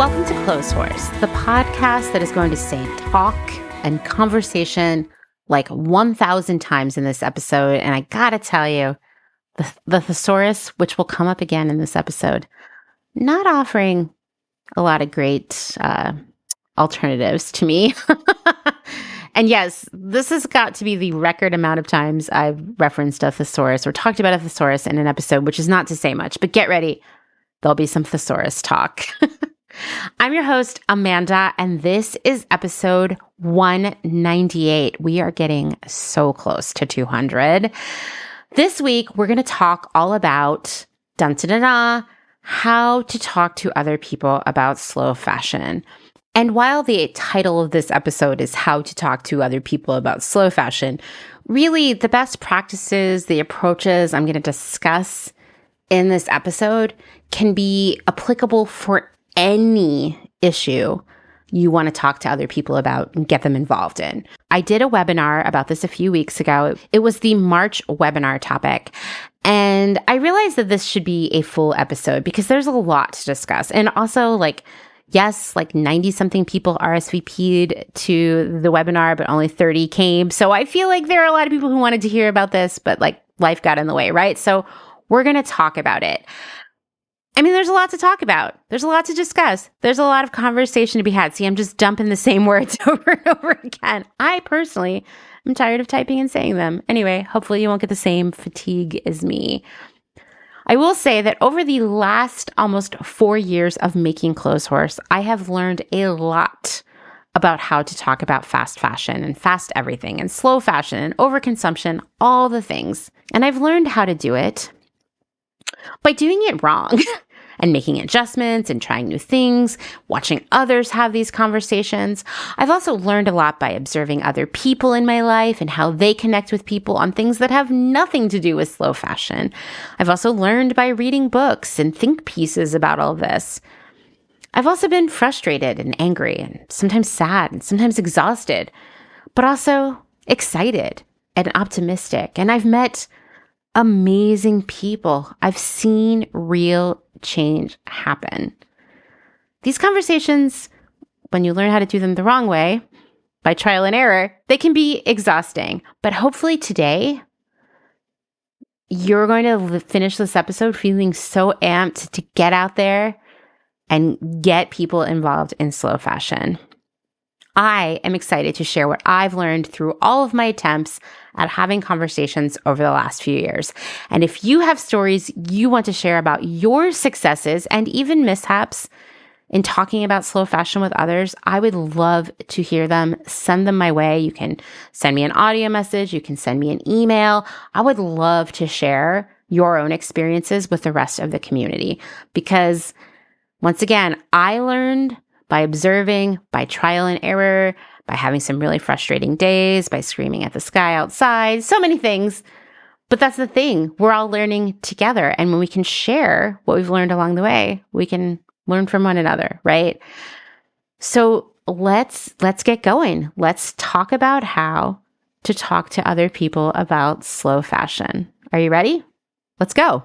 Welcome to Clotheshorse, the podcast that is going to say talk and conversation like 1,000 times in this episode. And I gotta tell you, the thesaurus, which will come up again in this episode, not offering a lot of great alternatives to me. And yes, this has got to be the record amount of times I've referenced a thesaurus or talked about a thesaurus in an episode, which is not to say much, but get ready. There'll be some thesaurus talk. I'm your host, Amanda, and this is episode 198. We are getting so close to 200. This week, we're going to talk all about how to talk to other people about slow fashion. And while the title of this episode is How to Talk to Other People About Slow Fashion, really the best practices, the approaches I'm going to discuss in this episode can be applicable for any issue you want to talk to other people about and get them involved in. I did a webinar about this a few weeks ago. It was the March webinar topic. And I realized that this should be a full episode because there's a lot to discuss. And also, yes, 90 something people RSVP'd to the webinar, but only 30 came. So I feel like there are a lot of people who wanted to hear about this, but life got in the way, right? So we're going to talk about it. I mean, there's a lot to talk about. There's a lot to discuss. There's a lot of conversation to be had. See, I'm just dumping the same words over and over again. I personally am tired of typing and saying them. Anyway, hopefully you won't get the same fatigue as me. I will say that over the last almost 4 years of making Clotheshorse, I have learned a lot about how to talk about fast fashion and fast everything and slow fashion and overconsumption, all the things. And I've learned how to do it by doing it wrong and making adjustments and trying new things, watching others have these conversations. I've also learned a lot by observing other people in my life and how they connect with people on things that have nothing to do with slow fashion. I've also learned by reading books and think pieces about all this. I've also been frustrated and angry and sometimes sad and sometimes exhausted, but also excited and optimistic. And I've met amazing people. I've seen real change happen. These conversations, when you learn how to do them the wrong way, by trial and error, they can be exhausting. But hopefully today, you're going to finish this episode feeling so amped to get out there and get people involved in slow fashion. I am excited to share what I've learned through all of my attempts at having conversations over the last few years. And if you have stories you want to share about your successes and even mishaps in talking about slow fashion with others, I would love to hear them. Send them my way. You can send me an audio message. You can send me an email. I would love to share your own experiences with the rest of the community because, once again, I learned by observing, by trial and error, by having some really frustrating days, by screaming at the sky outside, so many things. But that's the thing. We're all learning together. And when we can share what we've learned along the way, we can learn from one another, right? So let's get going. Let's talk about how to talk to other people about slow fashion. Are you ready? Let's go.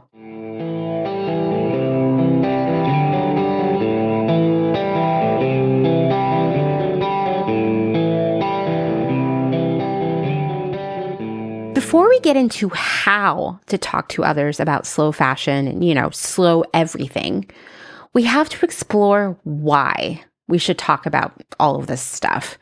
Before we get into how to talk to others about slow fashion and, slow everything, we have to explore why we should talk about all of this stuff.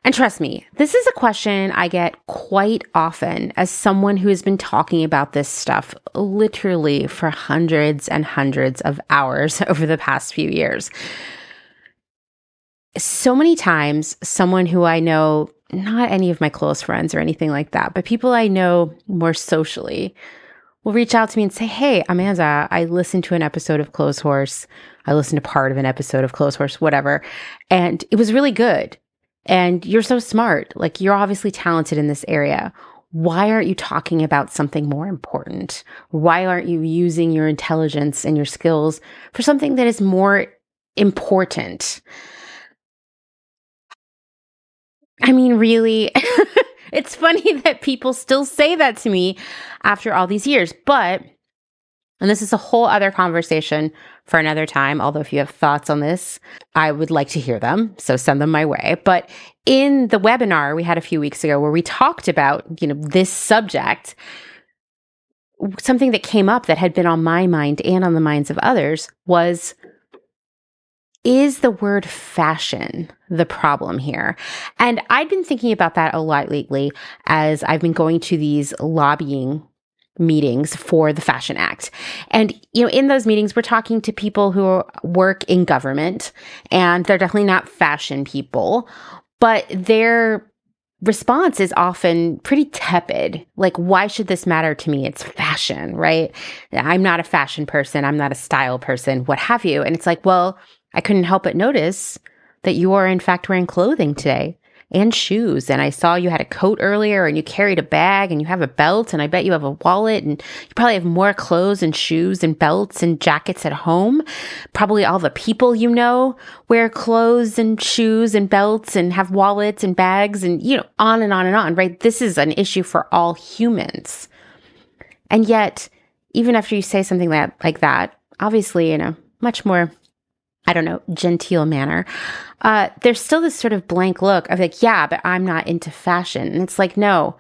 And trust me, this is a question I get quite often as someone who has been talking about this stuff literally for hundreds and hundreds of hours over the past few years. So many times, someone who I know, not any of my close friends or anything like that, but people I know more socially will reach out to me and say, "Hey, Amanda, I listened to an episode of Clotheshorse. I listened to part of an episode of Clotheshorse, whatever. And it was really good. And you're so smart. You're obviously talented in this area. Why aren't you talking about something more important? Why aren't you using your intelligence and your skills for something that is more important?" I mean, really, it's funny that people still say that to me after all these years, but And this is a whole other conversation for another time. Although if you have thoughts on this, I would like to hear them. So send them my way. But in the webinar we had a few weeks ago where we talked about, this subject, something that came up that had been on my mind and on the minds of others was, is the word fashion the problem here? And I've been thinking about that a lot lately as I've been going to these lobbying meetings for the Fashion Act. And, in those meetings, we're talking to people who work in government, and they're definitely not fashion people, but their response is often pretty tepid. Like, why should this matter to me? It's fashion, right? I'm not a fashion person. I'm not a style person, what have you. And it's like, well, I couldn't help but notice that you are in fact wearing clothing today and shoes. And I saw you had a coat earlier and you carried a bag and you have a belt and I bet you have a wallet and you probably have more clothes and shoes and belts and jackets at home. Probably all the people wear clothes and shoes and belts and have wallets and bags and, on and on and on, right? This is an issue for all humans. And yet, even after you say something like that, obviously in a much more genteel manner, there's still this sort of blank look of like, yeah, but I'm not into fashion. And it's like, no,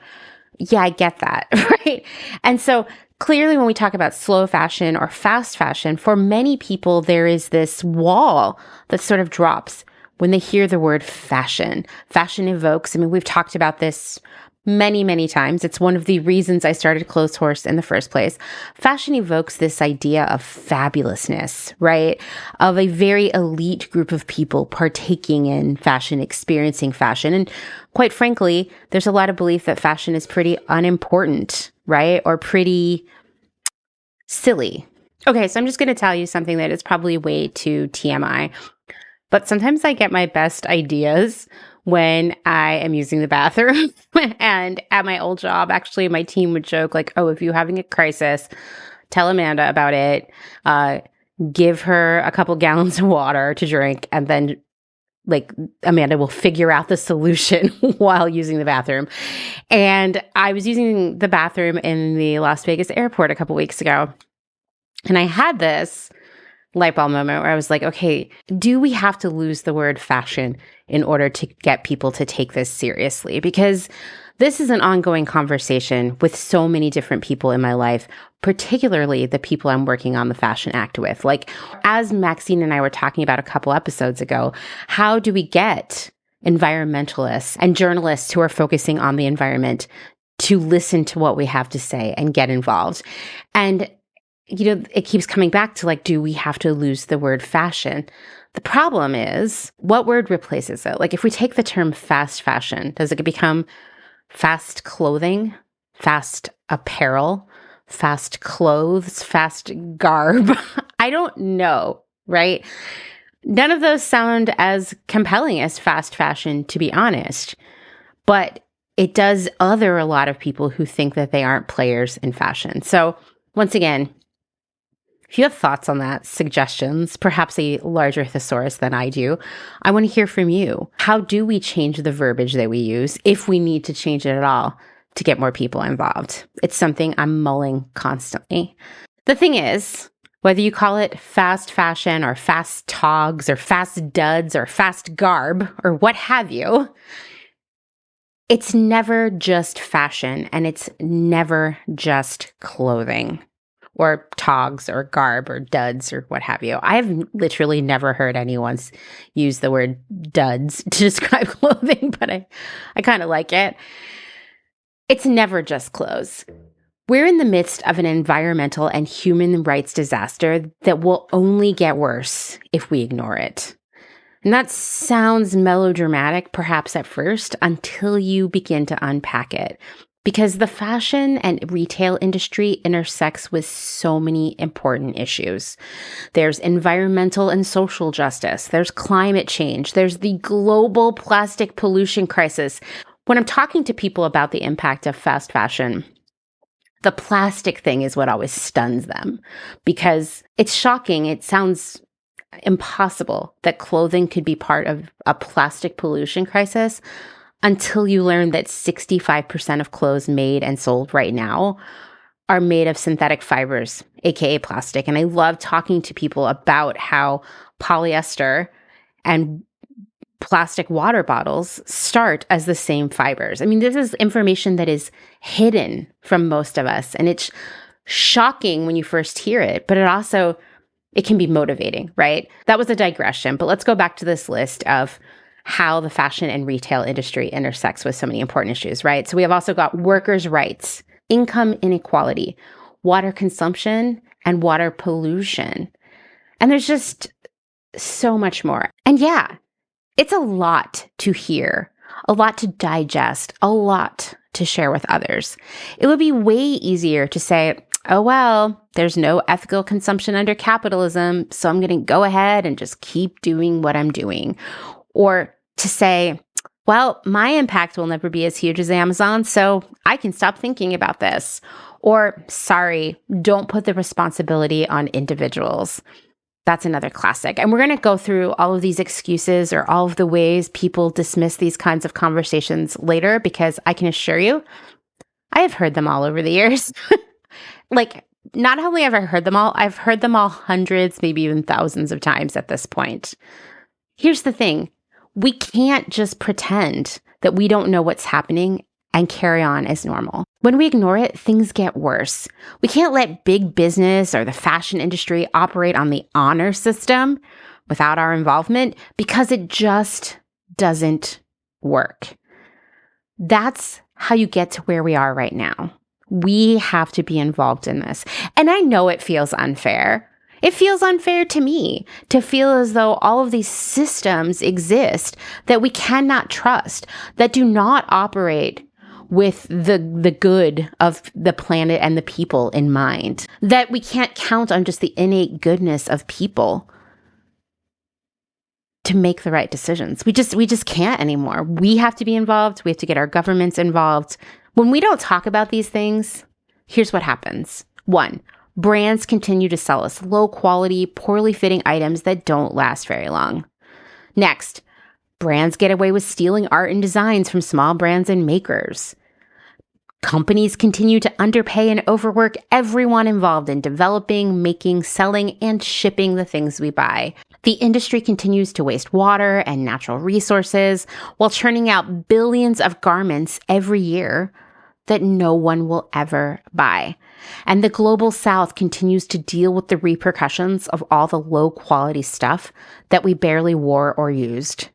yeah, I get that, right? And so clearly when we talk about slow fashion or fast fashion, for many people, there is this wall that sort of drops when they hear the word fashion. Fashion evokes, we've talked about this many, many times. It's one of the reasons I started Clotheshorse in the first place. Fashion evokes this idea of fabulousness, right? Of a very elite group of people partaking in fashion, experiencing fashion. And quite frankly, there's a lot of belief that fashion is pretty unimportant, right? Or pretty silly. Okay, so I'm just going to tell you something that is probably way too TMI. But sometimes I get my best ideas when I am using the bathroom. And at my old job, actually, my team would joke like, oh, if you're having a crisis, tell Amanda about it. Give her a couple gallons of water to drink. And then Amanda will figure out the solution while using the bathroom. And I was using the bathroom in the Las Vegas airport a couple weeks ago. And I had this light bulb moment where I was like, okay, do we have to lose the word fashion in order to get people to take this seriously? Because this is an ongoing conversation with so many different people in my life, particularly the people I'm working on the Fashion Act with. Like, as Maxine and I were talking about a couple episodes ago, how do we get environmentalists and journalists who are focusing on the environment to listen to what we have to say and get involved? And it keeps coming back to do we have to lose the word fashion? The problem is, what word replaces it? Like, if we take the term fast fashion, does it become fast clothing, fast apparel, fast clothes, fast garb? I don't know, right? None of those sound as compelling as fast fashion, to be honest. But it does other a lot of people who think that they aren't players in fashion. So once again, if you have thoughts on that, suggestions, perhaps a larger thesaurus than I do, I want to hear from you. How do we change the verbiage that we use, if we need to change it at all, to get more people involved? It's something I'm mulling constantly. The thing is, whether you call it fast fashion or fast togs or fast duds or fast garb or what have you, it's never just fashion and it's never just clothing or togs or garb or duds or what have you. I've literally never heard anyone use the word duds to describe clothing, but I kind of like it. It's never just clothes. We're in the midst of an environmental and human rights disaster that will only get worse if we ignore it. And that sounds melodramatic, perhaps at first, until you begin to unpack it. Because the fashion and retail industry intersects with so many important issues. There's environmental and social justice. There's climate change. There's the global plastic pollution crisis. When I'm talking to people about the impact of fast fashion, the plastic thing is what always stuns them because it's shocking. It sounds impossible that clothing could be part of a plastic pollution crisis, until you learn that 65% of clothes made and sold right now are made of synthetic fibers, aka plastic. And I love talking to people about how polyester and plastic water bottles start as the same fibers. I mean, this is information that is hidden from most of us, and it's shocking when you first hear it, but it can be motivating, right? That was a digression, but let's go back to this list of how the fashion and retail industry intersects with so many important issues, right? So we have also got workers' rights, income inequality, water consumption, and water pollution. And there's just so much more. And yeah, it's a lot to hear, a lot to digest, a lot to share with others. It would be way easier to say, oh, well, there's no ethical consumption under capitalism, so I'm going to go ahead and just keep doing what I'm doing. Or to say, well, my impact will never be as huge as Amazon, so I can stop thinking about this. Or, sorry, don't put the responsibility on individuals. That's another classic. And we're going to go through all of these excuses or all of the ways people dismiss these kinds of conversations later, because I can assure you, I have heard them all over the years. Like, not only have I heard them all, I've heard them all hundreds, maybe even thousands of times at this point. Here's the thing. We can't just pretend that we don't know what's happening and carry on as normal. When we ignore it, things get worse. We can't let big business or the fashion industry operate on the honor system without our involvement, because it just doesn't work. That's how you get to where we are right now. We have to be involved in this. And I know it feels unfair. It feels unfair to me to feel as though all of these systems exist that we cannot trust, that do not operate with the good of the planet and the people in mind, that we can't count on just the innate goodness of people to make the right decisions. We just can't anymore. We have to be involved. We have to get our governments involved. When we don't talk about these things, here's what happens. 1, brands continue to sell us low quality, poorly fitting items that don't last very long. Next, brands get away with stealing art and designs from small brands and makers. Companies continue to underpay and overwork everyone involved in developing, making, selling, and shipping the things we buy. The industry continues to waste water and natural resources while churning out billions of garments every year that no one will ever buy. And the global South continues to deal with the repercussions of all the low-quality stuff that we barely wore or used.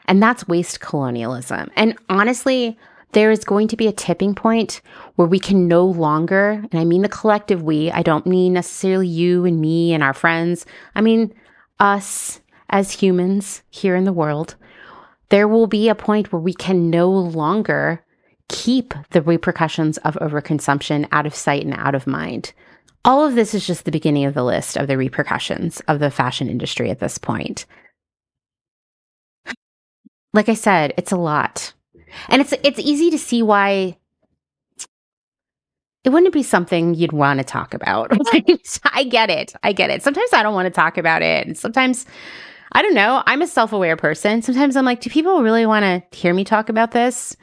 And that's waste colonialism. And honestly, there is going to be a tipping point where we can no longer, and I mean the collective we, I don't mean necessarily you and me and our friends, I mean us as humans here in the world. There will be a point where we can no longer keep the repercussions of overconsumption out of sight and out of mind. All of this is just the beginning of the list of the repercussions of the fashion industry at this point. Like I said, it's a lot. And it's easy to see why it wouldn't be something you'd want to talk about. I get it. Sometimes I don't want to talk about it. And sometimes, I don't know, I'm a self-aware person. Sometimes I'm like, do people really want to hear me talk about this?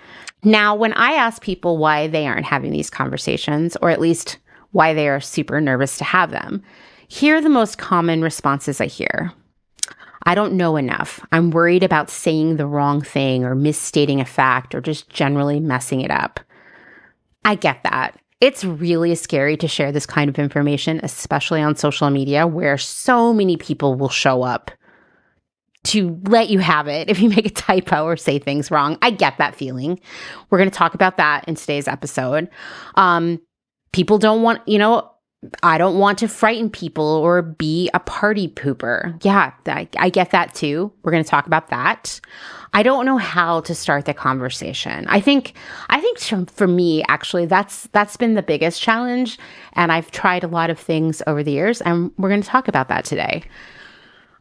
Now, when I ask people why they aren't having these conversations, or at least why they are super nervous to have them, here are the most common responses I hear. I don't know enough. I'm worried about saying the wrong thing or misstating a fact or just generally messing it up. I get that. It's really scary to share this kind of information, especially on social media, where so many people will show up to let you have it if you make a typo or say things wrong. I get that feeling. We're going to talk about that in today's episode. People don't want, I don't want to frighten people or be a party pooper. Yeah, I get that too. We're going to talk about that. I don't know how to start the conversation. I think for me, actually, that's been the biggest challenge. And I've tried a lot of things over the years, and we're going to talk about that today.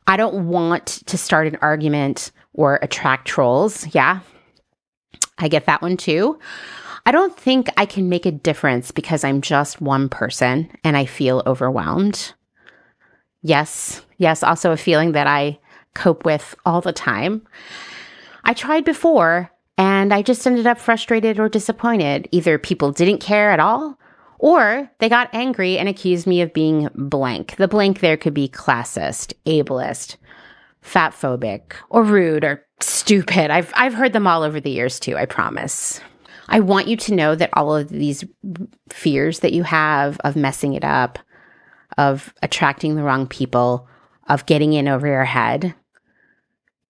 I don't want to start an argument or attract trolls. Yeah, I get that one too. I don't think I can make a difference because I'm just one person and I feel overwhelmed. Yes, also a feeling that I cope with all the time. I tried before and I just ended up frustrated or disappointed. Either people didn't care at all Or they got angry and accused me of being blank. The blank there could be classist, ableist, fatphobic, or rude, or stupid. I've heard them all over the years too, I promise. I want you to know that all of these fears that you have of messing it up, of attracting the wrong people, of getting in over your head,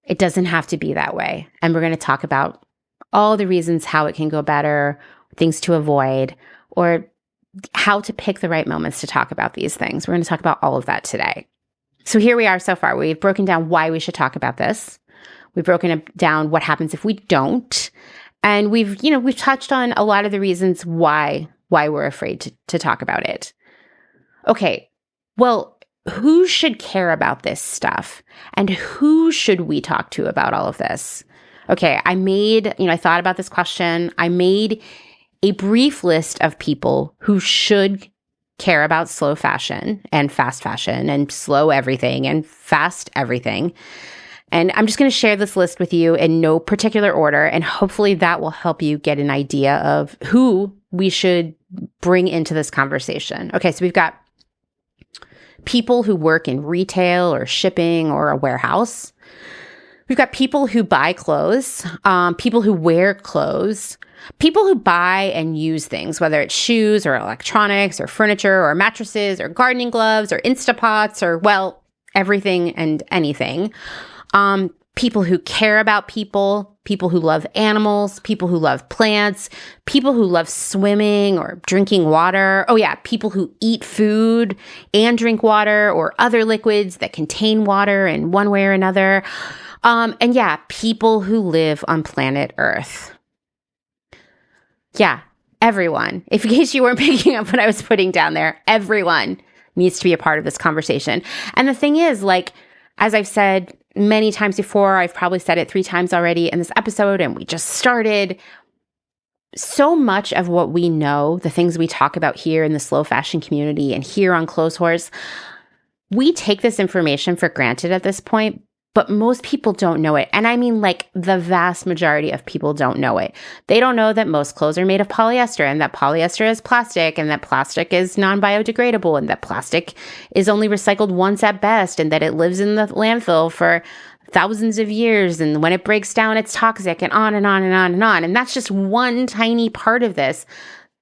it doesn't have to be that way. And we're going to talk about all the reasons how it can go better, things to avoid, or how to pick the right moments to talk about these things. We're going to talk about all of that today. So here we are so far. We've broken down why we should talk about this. We've broken down what happens if we don't. And we've touched on a lot of the reasons why we're afraid to talk about it. Okay, well, who should care about this stuff? And who should we talk to about all of this? Okay, I thought about this question. I made a brief list of people who should care about slow fashion and fast fashion and slow everything and fast everything. And I'm just going to share this list with you in no particular order, and hopefully that will help you get an idea of who we should bring into this conversation. Okay, so we've got people who work in retail or shipping or a warehouse. We've got people who buy clothes, people who wear clothes, people who buy and use things, whether it's shoes or electronics or furniture or mattresses or gardening gloves or Instapots or, well, everything and anything. People who care about people who love animals, people who love plants, people who love swimming or drinking water. Oh yeah, people who eat food and drink water or other liquids that contain water in one way or another. And yeah, people who live on planet Earth. Yeah, everyone. In case you weren't picking up what I was putting down there, everyone needs to be a part of this conversation. And the thing is, like, as I've said many times before, I've probably said it 3 times already in this episode, and we just started. So much of what we know, the things we talk about here in the slow fashion community and here on Clotheshorse, we take this information for granted at this point, but most people don't know it. And I mean, like, the vast majority of people don't know it. They don't know that most clothes are made of polyester, and that polyester is plastic, and that plastic is non-biodegradable, and that plastic is only recycled once at best, and that it lives in the landfill for thousands of years, and when it breaks down, it's toxic, and on and on and on and on. And that's just one tiny part of this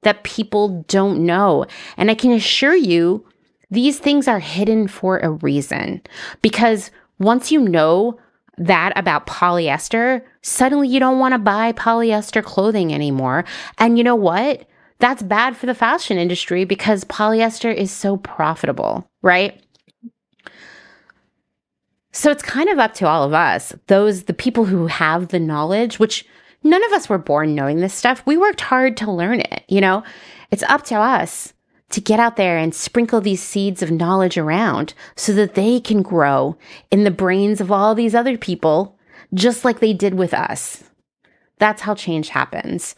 that people don't know. And I can assure you, these things are hidden for a reason, because once you know that about polyester, suddenly you don't want to buy polyester clothing anymore. And you know what? That's bad for the fashion industry because polyester is so profitable, right? So it's kind of up to all of us, the people who have the knowledge, which none of us were born knowing this stuff. We worked hard to learn it, It's up to us to get out there and sprinkle these seeds of knowledge around so that they can grow in the brains of all these other people, just like they did with us. That's how change happens.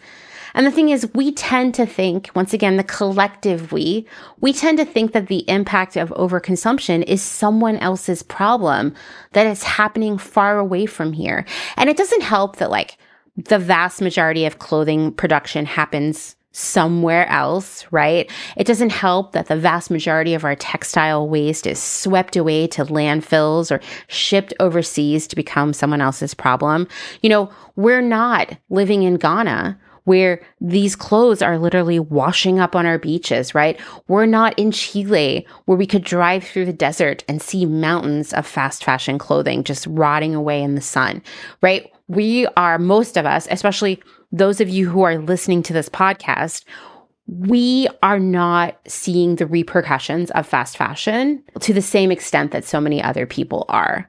And the thing is, we tend to think, once again, the collective we tend to think that the impact of overconsumption is someone else's problem, that it's happening far away from here. And it doesn't help that, like, the vast majority of clothing production happens somewhere else, right? It doesn't help that the vast majority of our textile waste is swept away to landfills or shipped overseas to become someone else's problem. We're not living in Ghana, where these clothes are literally washing up on our beaches, right? We're not in Chile, where we could drive through the desert and see mountains of fast fashion clothing just rotting away in the sun, right? We are, most of us, especially those of you who are listening to this podcast, we are not seeing the repercussions of fast fashion to the same extent that so many other people are.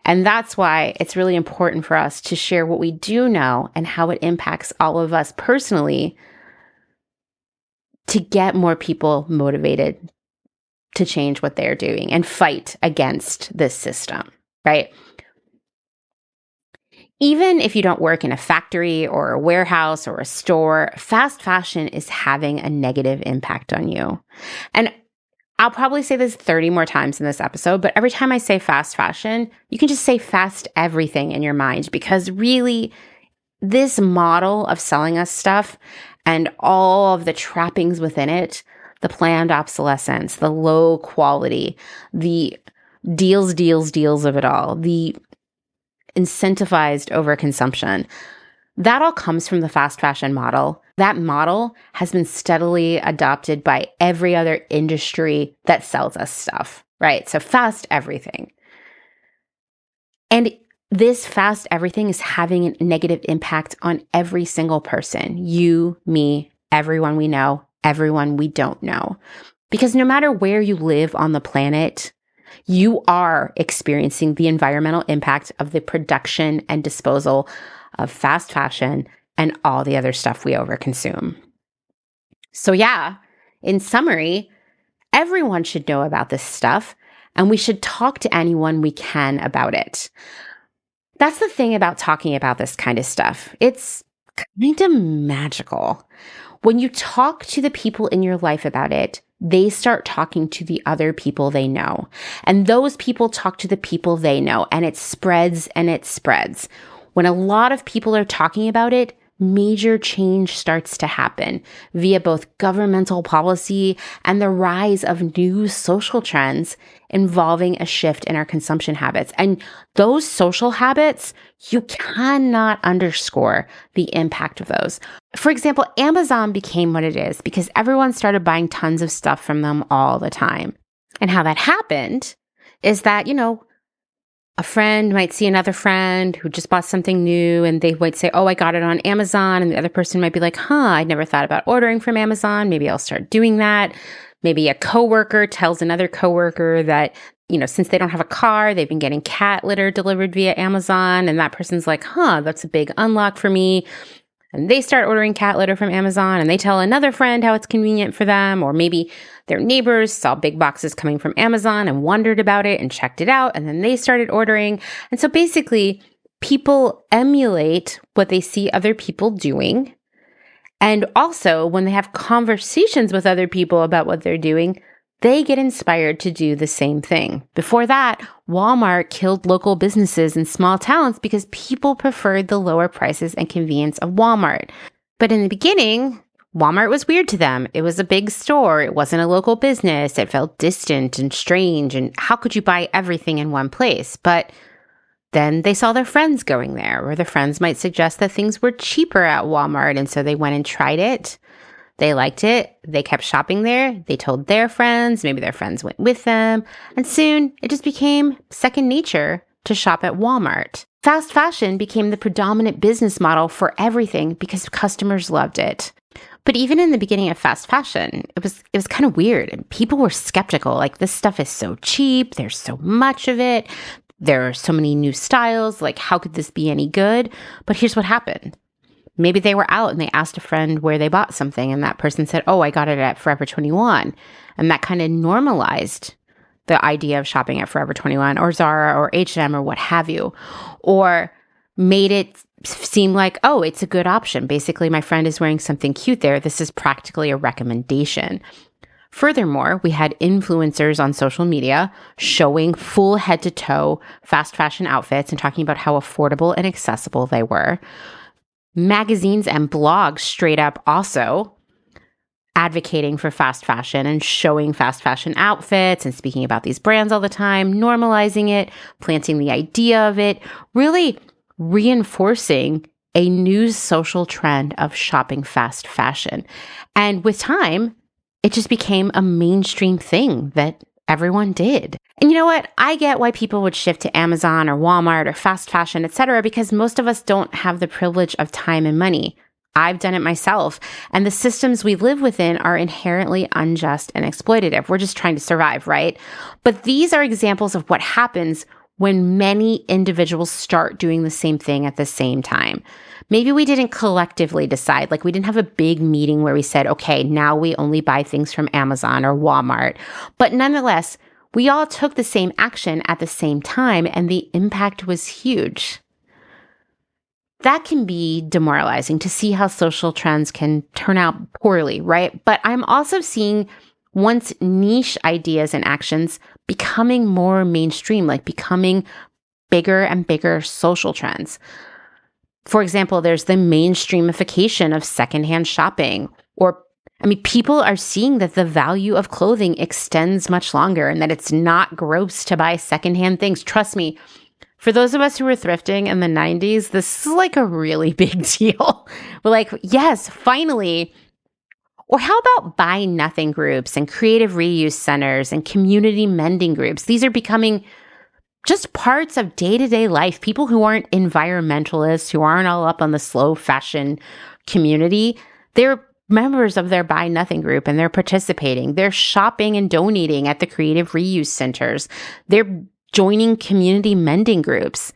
And that's why it's really important for us to share what we do know and how it impacts all of us personally to get more people motivated to change what they're doing and fight against this system, right? Even if you don't work in a factory or a warehouse or a store, fast fashion is having a negative impact on you. And I'll probably say this 30 more times in this episode, but every time I say fast fashion, you can just say fast everything in your mind, because really this model of selling us stuff and all of the trappings within it, the planned obsolescence, the low quality, the deals of it all, the incentivized overconsumption. That all comes from the fast fashion model. That model has been steadily adopted by every other industry that sells us stuff, right? So fast everything. And this fast everything is having a negative impact on every single person. You, me, everyone we know, everyone we don't know. Because no matter where you live on the planet, you are experiencing the environmental impact of the production and disposal of fast fashion and all the other stuff we overconsume. So yeah, in summary, everyone should know about this stuff, and we should talk to anyone we can about it. That's the thing about talking about this kind of stuff. It's kind of magical. When you talk to the people in your life about it, they start talking to the other people they know. And those people talk to the people they know, and it spreads and it spreads. When a lot of people are talking about it, major change starts to happen via both governmental policy and the rise of new social trends involving a shift in our consumption habits. And those social habits, you cannot underscore the impact of those. For example, Amazon became what it is because everyone started buying tons of stuff from them all the time. And how that happened is that, a friend might see another friend who just bought something new and they might say, oh, I got it on Amazon. And the other person might be like, I never thought about ordering from Amazon. Maybe I'll start doing that. Maybe a coworker tells another coworker that, since they don't have a car, they've been getting cat litter delivered via Amazon. And that person's like, that's a big unlock for me. And they start ordering cat litter from Amazon and they tell another friend how it's convenient for them. Or maybe their neighbors saw big boxes coming from Amazon and wondered about it and checked it out. And then they started ordering. And so basically, people emulate what they see other people doing. And also, when they have conversations with other people about what they're doing, they get inspired to do the same thing. Before that, Walmart killed local businesses in small towns because people preferred the lower prices and convenience of Walmart. But in the beginning, Walmart was weird to them. It was a big store. It wasn't a local business. It felt distant and strange. And how could you buy everything in one place? But then they saw their friends going there, or their friends might suggest that things were cheaper at Walmart. And so they went and tried it. They liked it. They kept shopping there. They told their friends. Maybe their friends went with them. And soon it just became second nature to shop at Walmart. Fast fashion became the predominant business model for everything because customers loved it. But even in the beginning of fast fashion, it was kind of weird. And people were skeptical. Like, this stuff is so cheap. There's so much of it. There are so many new styles. Like, how could this be any good? But here's what happened. Maybe they were out and they asked a friend where they bought something, and that person said, oh, I got it at Forever 21. And that kind of normalized the idea of shopping at Forever 21 or Zara or H&M or what have you, or made it seem like, oh, it's a good option. Basically, my friend is wearing something cute there. This is practically a recommendation. Furthermore, we had influencers on social media showing full head-to-toe fast fashion outfits and talking about how affordable and accessible they were. Magazines and blogs straight up also advocating for fast fashion and showing fast fashion outfits and speaking about these brands all the time, normalizing it, planting the idea of it, really reinforcing a new social trend of shopping fast fashion. And with time, it just became a mainstream thing that everyone did. And you know what? I get why people would shift to Amazon or Walmart or fast fashion, etc., because most of us don't have the privilege of time and money. I've done it myself. And the systems we live within are inherently unjust and exploitative. We're just trying to survive, right? But these are examples of what happens when many individuals start doing the same thing at the same time. Maybe we didn't collectively decide, like we didn't have a big meeting where we said, okay, now we only buy things from Amazon or Walmart. But nonetheless, we all took the same action at the same time, and the impact was huge. That can be demoralizing to see how social trends can turn out poorly, right? But I'm also seeing once niche ideas and actions becoming more mainstream, like becoming bigger and bigger social trends. For example, there's the mainstreamification of secondhand shopping. People are seeing that the value of clothing extends much longer and that it's not gross to buy secondhand things. Trust me, for those of us who were thrifting in the 90s, this is like a really big deal. We're like, yes, finally. Or how about buy nothing groups and creative reuse centers and community mending groups? These are becoming just parts of day-to-day life. People who aren't environmentalists, who aren't all up on the slow fashion community, they're members of their buy nothing group and they're participating. They're shopping and donating at the creative reuse centers. They're joining community mending groups.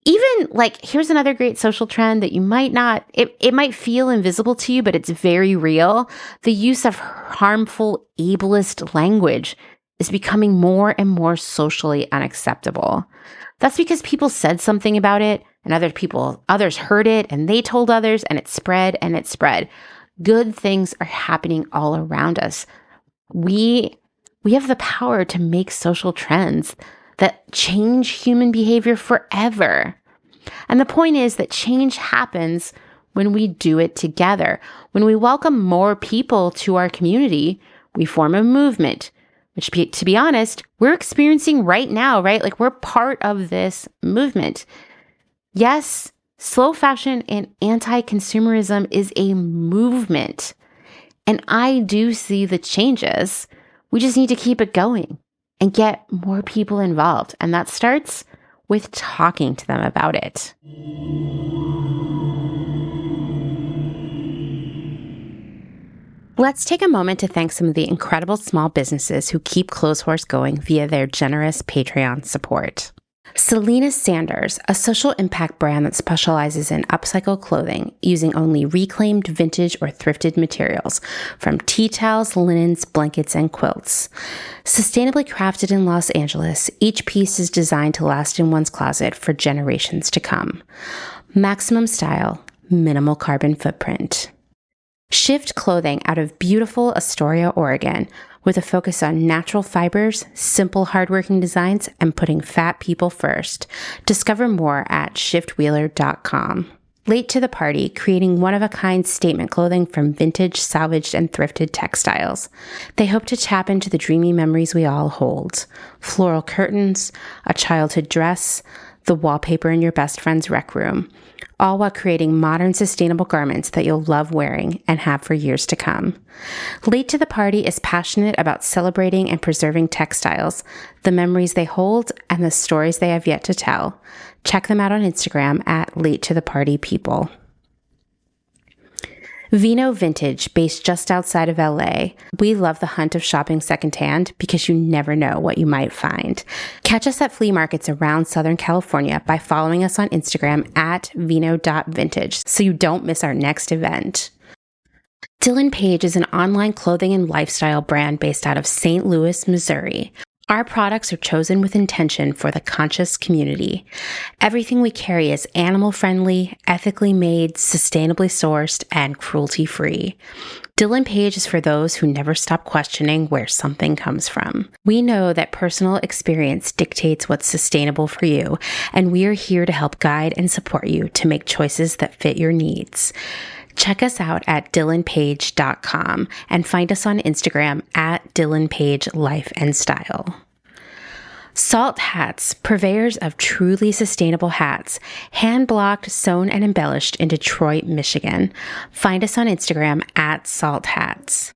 Even here's another great social trend that you might not, it might feel invisible to you, but it's very real. The use of harmful ableist language is becoming more and more socially unacceptable. That's because people said something about it and others heard it and they told others and it spread and it spread. Good things are happening all around us. We have the power to make social trends that change human behavior forever. And the point is that change happens when we do it together. When we welcome more people to our community, we form a movement, which, to be honest, we're experiencing right now, right? We're part of this movement. Yes, slow fashion and anti-consumerism is a movement. And I do see the changes. We just need to keep it going and get more people involved. And that starts with talking to them about it. Let's take a moment to thank some of the incredible small businesses who keep Clotheshorse going via their generous Patreon support. Selena Sanders, a social impact brand that specializes in upcycled clothing using only reclaimed, vintage, or thrifted materials from tea towels, linens, blankets, and quilts. Sustainably crafted in Los Angeles, each piece is designed to last in one's closet for generations to come. Maximum style, minimal carbon footprint. Shift Clothing out of beautiful Astoria, Oregon, with a focus on natural fibers, simple hardworking designs, and putting fat people first. Discover more at shiftwheeler.com. Late to the Party, creating one-of-a-kind statement clothing from vintage, salvaged, and thrifted textiles. They hope to tap into the dreamy memories we all hold. Floral curtains, a childhood dress, the wallpaper in your best friend's rec room, all while creating modern, sustainable garments that you'll love wearing and have for years to come. Late to the Party is passionate about celebrating and preserving textiles, the memories they hold, and the stories they have yet to tell. Check them out on Instagram at Late to the Party People. Vino Vintage, based just outside of LA. We love the hunt of shopping secondhand because you never know what you might find. Catch us at flea markets around Southern California by following us on Instagram at vino.vintage so you don't miss our next event. Dylan Page is an online clothing and lifestyle brand based out of St. Louis, Missouri. Our products are chosen with intention for the conscious community. Everything we carry is animal-friendly, ethically made, sustainably sourced, and cruelty-free. Dylan Page is for those who never stop questioning where something comes from. We know that personal experience dictates what's sustainable for you, and we are here to help guide and support you to make choices that fit your needs. Check us out at dylanpage.com and find us on Instagram at dylanpagelifeandstyle. Salt Hats, purveyors of truly sustainable hats, hand-blocked, sewn, and embellished in Detroit, Michigan. Find us on Instagram at Salt Hats.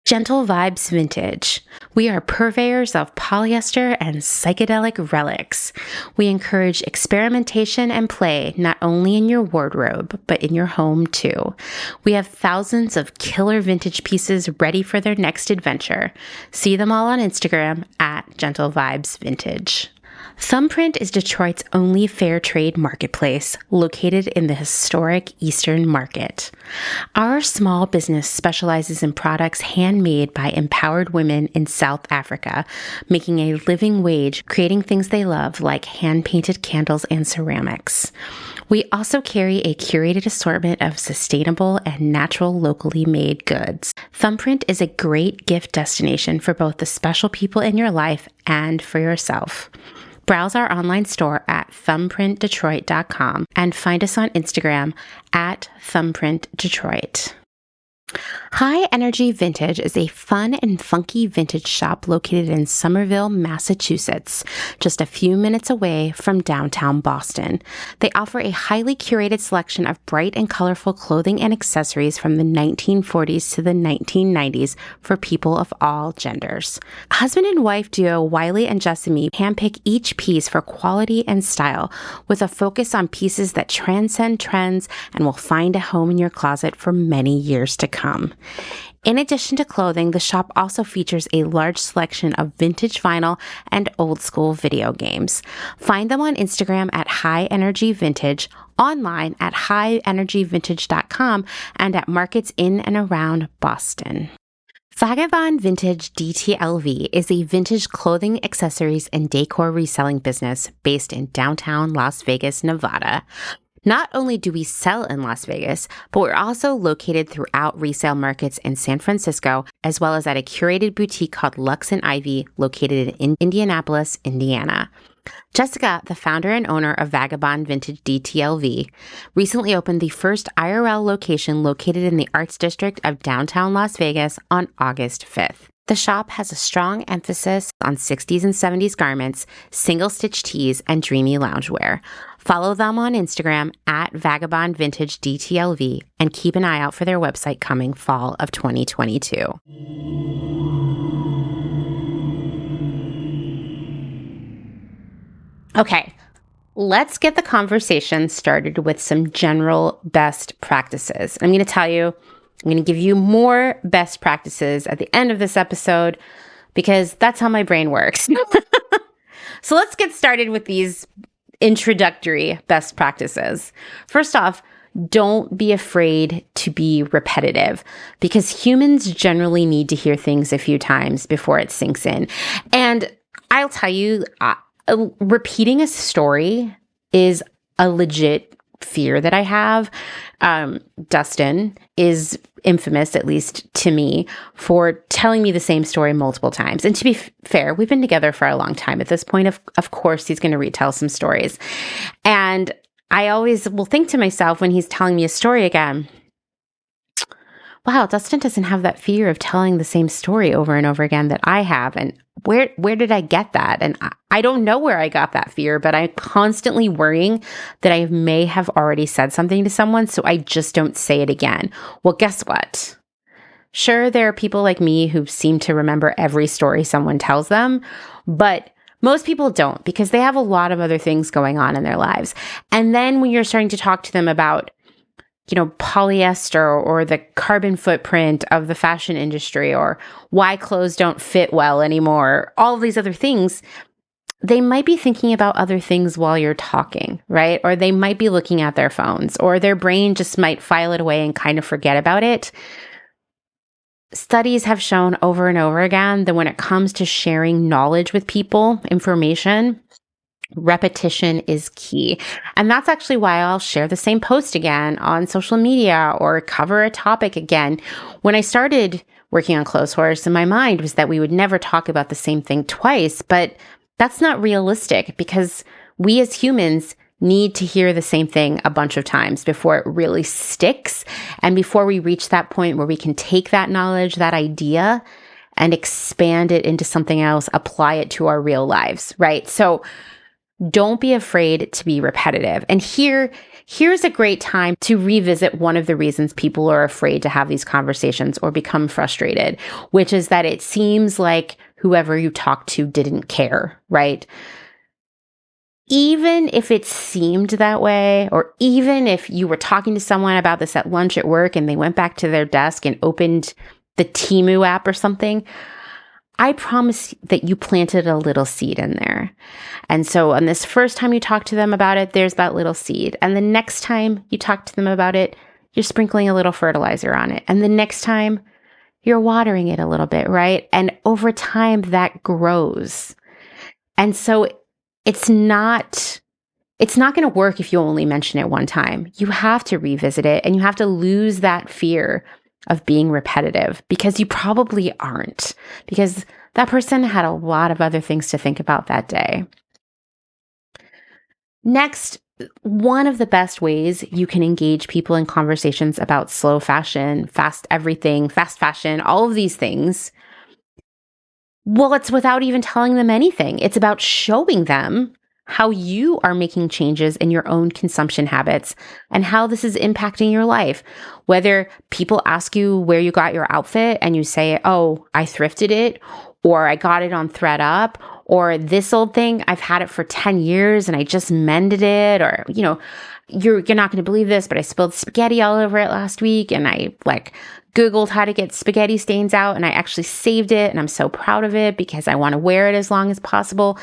Gentle Vibes Vintage. We are purveyors of polyester and psychedelic relics. We encourage experimentation and play not only in your wardrobe, but in your home too. We have thousands of killer vintage pieces ready for their next adventure. See them all on Instagram at Gentle Vibes Vintage. Thumbprint is Detroit's only fair trade marketplace located in the historic Eastern Market. Our small business specializes in products handmade by empowered women in South Africa, making a living wage, creating things they love like hand-painted candles and ceramics. We also carry a curated assortment of sustainable and natural locally made goods. Thumbprint is a great gift destination for both the special people in your life and for yourself. Browse our online store at thumbprintdetroit.com and find us on Instagram at thumbprintdetroit. High Energy Vintage is a fun and funky vintage shop located in Somerville, Massachusetts, just a few minutes away from downtown Boston. They offer a highly curated selection of bright and colorful clothing and accessories from the 1940s to the 1990s for people of all genders. Husband and wife duo Wiley and Jessamy handpick each piece for quality and style, with a focus on pieces that transcend trends and will find a home in your closet for many years to come. In addition to clothing, the shop also features a large selection of vintage vinyl and old school video games. Find them on Instagram at High Energy Vintage, online at highenergyvintage.com, and at markets in and around Boston. Vagabond Vintage DTLV is a vintage clothing, accessories, and decor reselling business based in downtown Las Vegas, Nevada. Not only do we sell in Las Vegas, but we're also located throughout resale markets in San Francisco, as well as at a curated boutique called Lux and Ivy, located in Indianapolis, Indiana. Jessica, the founder and owner of Vagabond Vintage DTLV, recently opened the first IRL location located in the Arts District of downtown Las Vegas on August 5th. The shop has a strong emphasis on 60s and 70s garments, single-stitch tees, and dreamy loungewear. Follow them on Instagram at Vagabond Vintage DTLV and keep an eye out for their website coming fall of 2022. Okay, let's get the conversation started with some general best practices. I'm going to tell you, I'm going to give you more best practices at the end of this episode because that's how my brain works. So let's get started with these introductory best practices. First off, don't be afraid to be repetitive because humans generally need to hear things a few times before it sinks in. And I'll tell you, repeating a story is a legit fear that I have. Dustin is infamous, at least to me, for telling me the same story multiple times. And to be fair, we've been together for a long time at this point. Of course, he's going to retell some stories. And I always will think to myself when he's telling me a story again, wow, Dustin doesn't have that fear of telling the same story over and over again that I have. And where did I get that? And I don't know where I got that fear, but I'm constantly worrying that I may have already said something to someone, so I just don't say it again. Well, guess what? Sure, there are people like me who seem to remember every story someone tells them, but most people don't because they have a lot of other things going on in their lives. And then when you're starting to talk to them about polyester or the carbon footprint of the fashion industry or why clothes don't fit well anymore, all of these other things, they might be thinking about other things while you're talking, right? Or they might be looking at their phones, or their brain just might file it away and kind of forget about it. Studies have shown over and over again that when it comes to sharing knowledge with people, information, repetition is key. And that's actually why I'll share the same post again on social media or cover a topic again. When I started working on Clotheshorse, in my mind was that we would never talk about the same thing twice, but that's not realistic because we as humans need to hear the same thing a bunch of times before it really sticks and before we reach that point where we can take that knowledge, that idea, and expand it into something else, apply it to our real lives, right? So don't be afraid to be repetitive. And here's a great time to revisit one of the reasons people are afraid to have these conversations or become frustrated, which is that it seems like whoever you talk to didn't care, right? Even if it seemed that way, or even if you were talking to someone about this at lunch at work and they went back to their desk and opened the Temu app or something, I promise that you planted a little seed in there. And so on this first time you talk to them about it, there's that little seed. And the next time you talk to them about it, you're sprinkling a little fertilizer on it. And the next time you're watering it a little bit, right? And over time that grows. And so it's not going to work if you only mention it one time. You have to revisit it and you have to lose that fear of being repetitive because you probably aren't. Because that person had a lot of other things to think about that day. Next, one of the best ways you can engage people in conversations about slow fashion, fast everything, fast fashion, all of these things, well, it's without even telling them anything. It's about showing them how you are making changes in your own consumption habits and how this is impacting your life. Whether people ask you where you got your outfit and you say, oh, I thrifted it, or I got it on ThredUp, or this old thing, I've had it for 10 years and I just mended it, or, you're not going to believe this, but I spilled spaghetti all over it last week and I Googled how to get spaghetti stains out and I actually saved it and I'm so proud of it because I want to wear it as long as possible.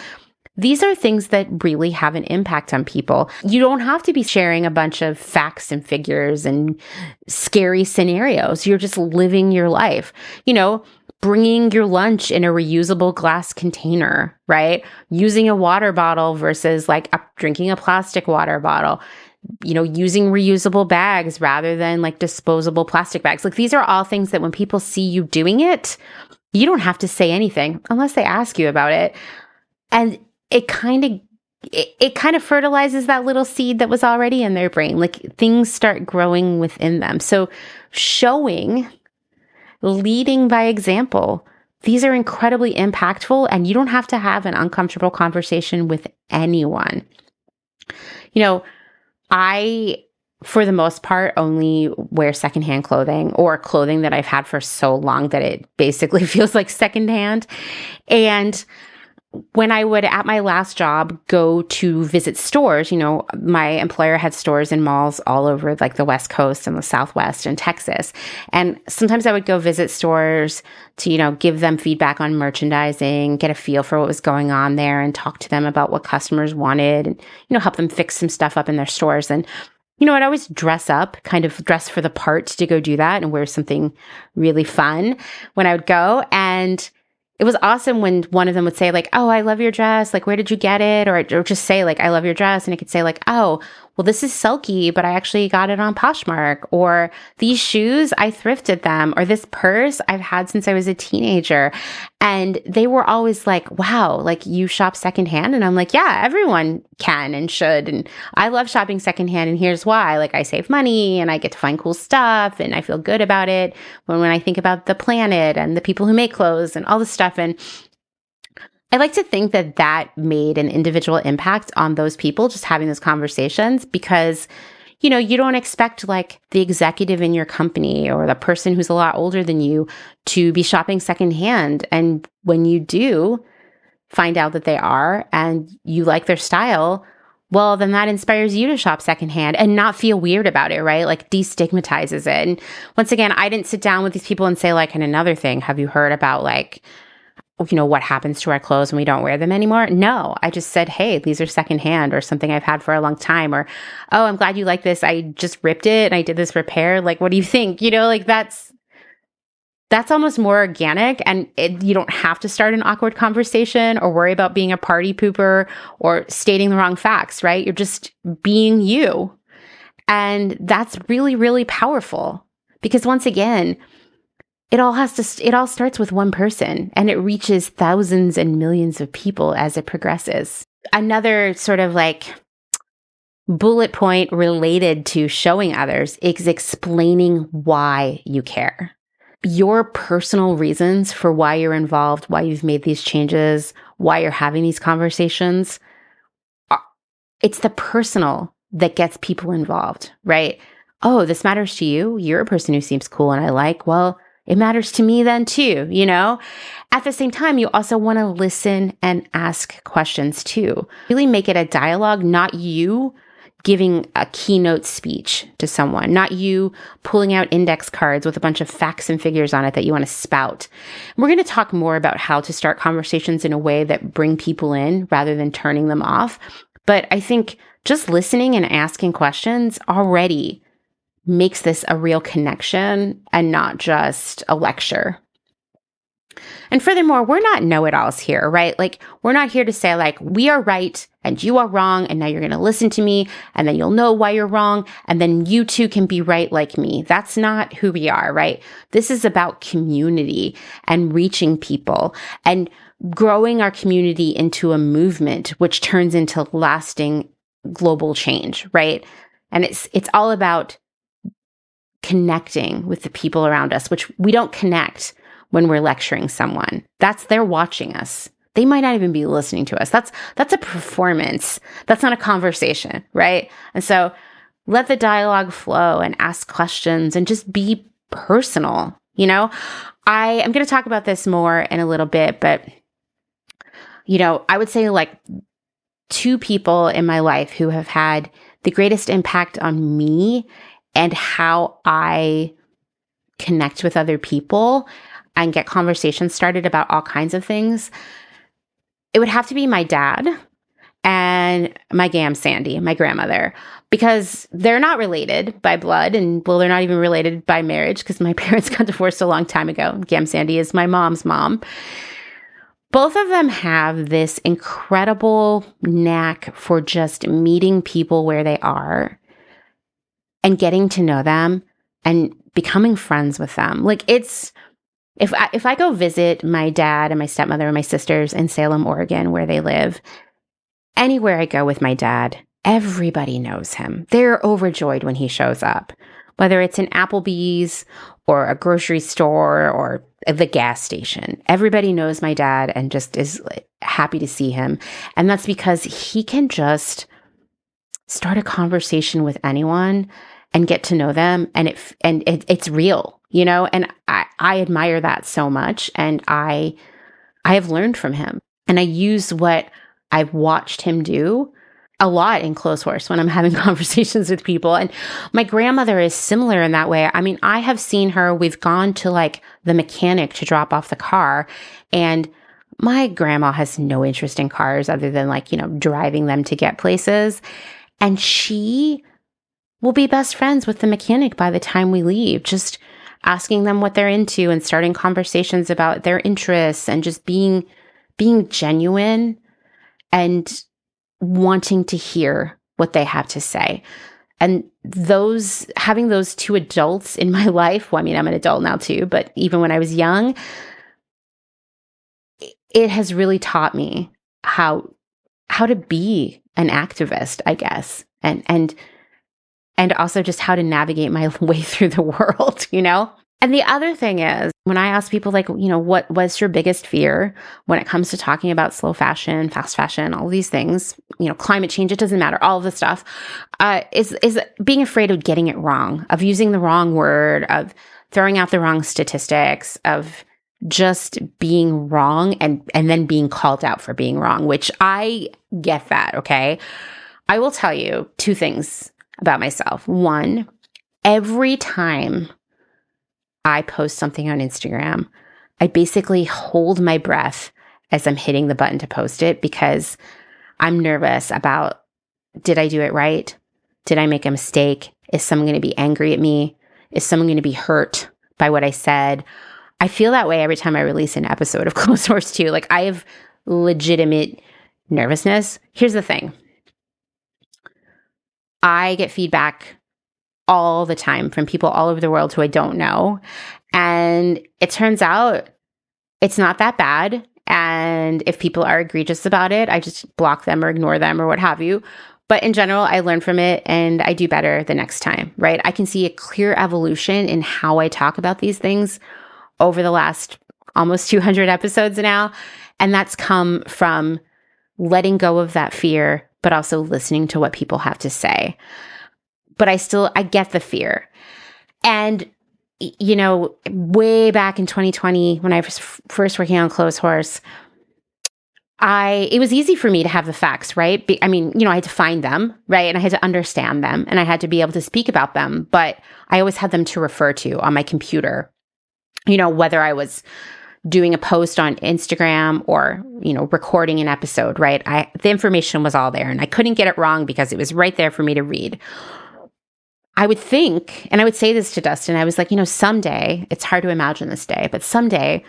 These are things that really have an impact on people. You don't have to be sharing a bunch of facts and figures and scary scenarios. You're just living your life. Bringing your lunch in a reusable glass container, right? Using a water bottle versus drinking a plastic water bottle. Using reusable bags rather than disposable plastic bags. These are all things that when people see you doing it, you don't have to say anything unless they ask you about it. And it kind of fertilizes that little seed that was already in their brain. Things start growing within them. So leading by example, these are incredibly impactful, and you don't have to have an uncomfortable conversation with anyone. I, for the most part, only wear secondhand clothing or clothing that I've had for so long that it basically feels like secondhand. And when I would, at my last job, go to visit stores, my employer had stores in malls all over the West Coast and the Southwest and Texas. And sometimes I would go visit stores to, give them feedback on merchandising, get a feel for what was going on there and talk to them about what customers wanted and, help them fix some stuff up in their stores. And, I'd always dress up, kind of dress for the part to go do that and wear something really fun when I would go. And it was awesome when one of them would say oh, I love your dress. Where did you get it? Or just say I love your dress. And it could say oh, well, this is silky, but I actually got it on Poshmark. Or these shoes, I thrifted them. Or this purse I've had since I was a teenager. And they were always wow, you shop secondhand. And I'm yeah, everyone can and should. And I love shopping secondhand. And here's why. I save money and I get to find cool stuff and I feel good about it when I think about the planet and the people who make clothes and all this stuff. And I like to think that made an individual impact on those people just having those conversations because, you don't expect the executive in your company or the person who's a lot older than you to be shopping secondhand. And when you do find out that they are and you like their style, well, then that inspires you to shop secondhand and not feel weird about it, right? Destigmatizes it. And once again, I didn't sit down with these people and say and another thing, have you heard about what happens to our clothes when we don't wear them anymore? No, I just said, hey, these are secondhand or something I've had for a long time. Or, oh, I'm glad you like this. I just ripped it and I did this repair. What do you think? That's almost more organic and you don't have to start an awkward conversation or worry about being a party pooper or stating the wrong facts, right? You're just being you. And that's really, really powerful because once again, it all starts with one person and it reaches thousands and millions of people as it progresses. Another sort of bullet point related to showing others is explaining why you care. Your personal reasons for why you're involved, why you've made these changes, why you're having these conversations. It's the personal that gets people involved, right? Oh, this matters to you. You're a person who seems cool and I like. Well, it matters to me then too, At the same time, you also want to listen and ask questions too. Really make it a dialogue, not you giving a keynote speech to someone, not you pulling out index cards with a bunch of facts and figures on it that you want to spout. We're going to talk more about how to start conversations in a way that bring people in rather than turning them off. But I think just listening and asking questions already makes this a real connection and not just a lecture. And furthermore, we're not know-it-alls here, right? Like, we're not here to say, like, we are right and you are wrong, and now you're going to listen to me, and then you'll know why you're wrong, and then you too can be right like me. That's not who we are, right? This is about community and reaching people and growing our community into a movement, which turns into lasting global change, right? And it's all about connecting with the people around us, which we don't connect when we're lecturing someone. They're watching us. They might not even be listening to us. That's a performance. That's not a conversation, right? And so let the dialogue flow and ask questions and just be personal. I am going to talk about this more in a little bit, but I would say like 2 people in my life who have had the greatest impact on me and how I connect with other people and get conversations started about all kinds of things. It would have to be my dad and my Gam Sandy, my grandmother, because they're not related by blood, and well, they're not even related by marriage because my parents got divorced a long time ago. Gam Sandy is my mom's mom. Both of them have this incredible knack for just meeting people where they are and getting to know them and becoming friends with them. Like, it's if I go visit my dad and my stepmother and my sisters in Salem, Oregon, where they live, anywhere I go with my dad, everybody knows him. They're overjoyed when he shows up, whether it's an Applebee's or a grocery store or the gas station. Everybody knows my dad and just is happy to see him. And that's because he can just start a conversation with anyone and get to know them. And it's real, and I admire that so much. And I have learned from him, and I use what I've watched him do a lot in Clotheshorse when I'm having conversations with people. And my grandmother is similar in that way. I mean, I have seen her, we've gone to like the mechanic to drop off the car, and my grandma has no interest in cars other than like, driving them to get places. And she will be best friends with the mechanic by the time we leave, just asking them what they're into and starting conversations about their interests and just being genuine and wanting to hear what they have to say. And having those 2 adults in my life, well, I mean, I'm an adult now too, but even when I was young, it has really taught me how to be an activist, I guess, and also just how to navigate my way through the world, And the other thing is, when I ask people like, what was your biggest fear when it comes to talking about slow fashion, fast fashion, all these things, climate change, it doesn't matter, all of this stuff, is being afraid of getting it wrong, of using the wrong word, of throwing out the wrong statistics, of just being wrong and then being called out for being wrong, which I get that, okay? I will tell you 2 things about myself. 1, every time I post something on Instagram, I basically hold my breath as I'm hitting the button to post it because I'm nervous about, did I do it right? Did I make a mistake? Is someone going to be angry at me? Is someone going to be hurt by what I said? I feel that way every time I release an episode of Clotheshorse too. Like, I have legitimate nervousness. Here's the thing. I get feedback all the time from people all over the world who I don't know. And it turns out it's not that bad. And if people are egregious about it, I just block them or ignore them or what have you. But in general, I learn from it and I do better the next time, right? I can see a clear evolution in how I talk about these things over the last almost 200 episodes now. And that's come from letting go of that fear, but also listening to what people have to say. But I get the fear. And, way back in 2020, when I was first working on Clotheshorse, it was easy for me to have the facts, right? I had to find them, right? And I had to understand them and I had to be able to speak about them, but I always had them to refer to on my computer, whether I was doing a post on Instagram or, recording an episode, right? The information was all there and I couldn't get it wrong because it was right there for me to read. I would think, and I would say this to Dustin, I was like, someday, it's hard to imagine this day, but someday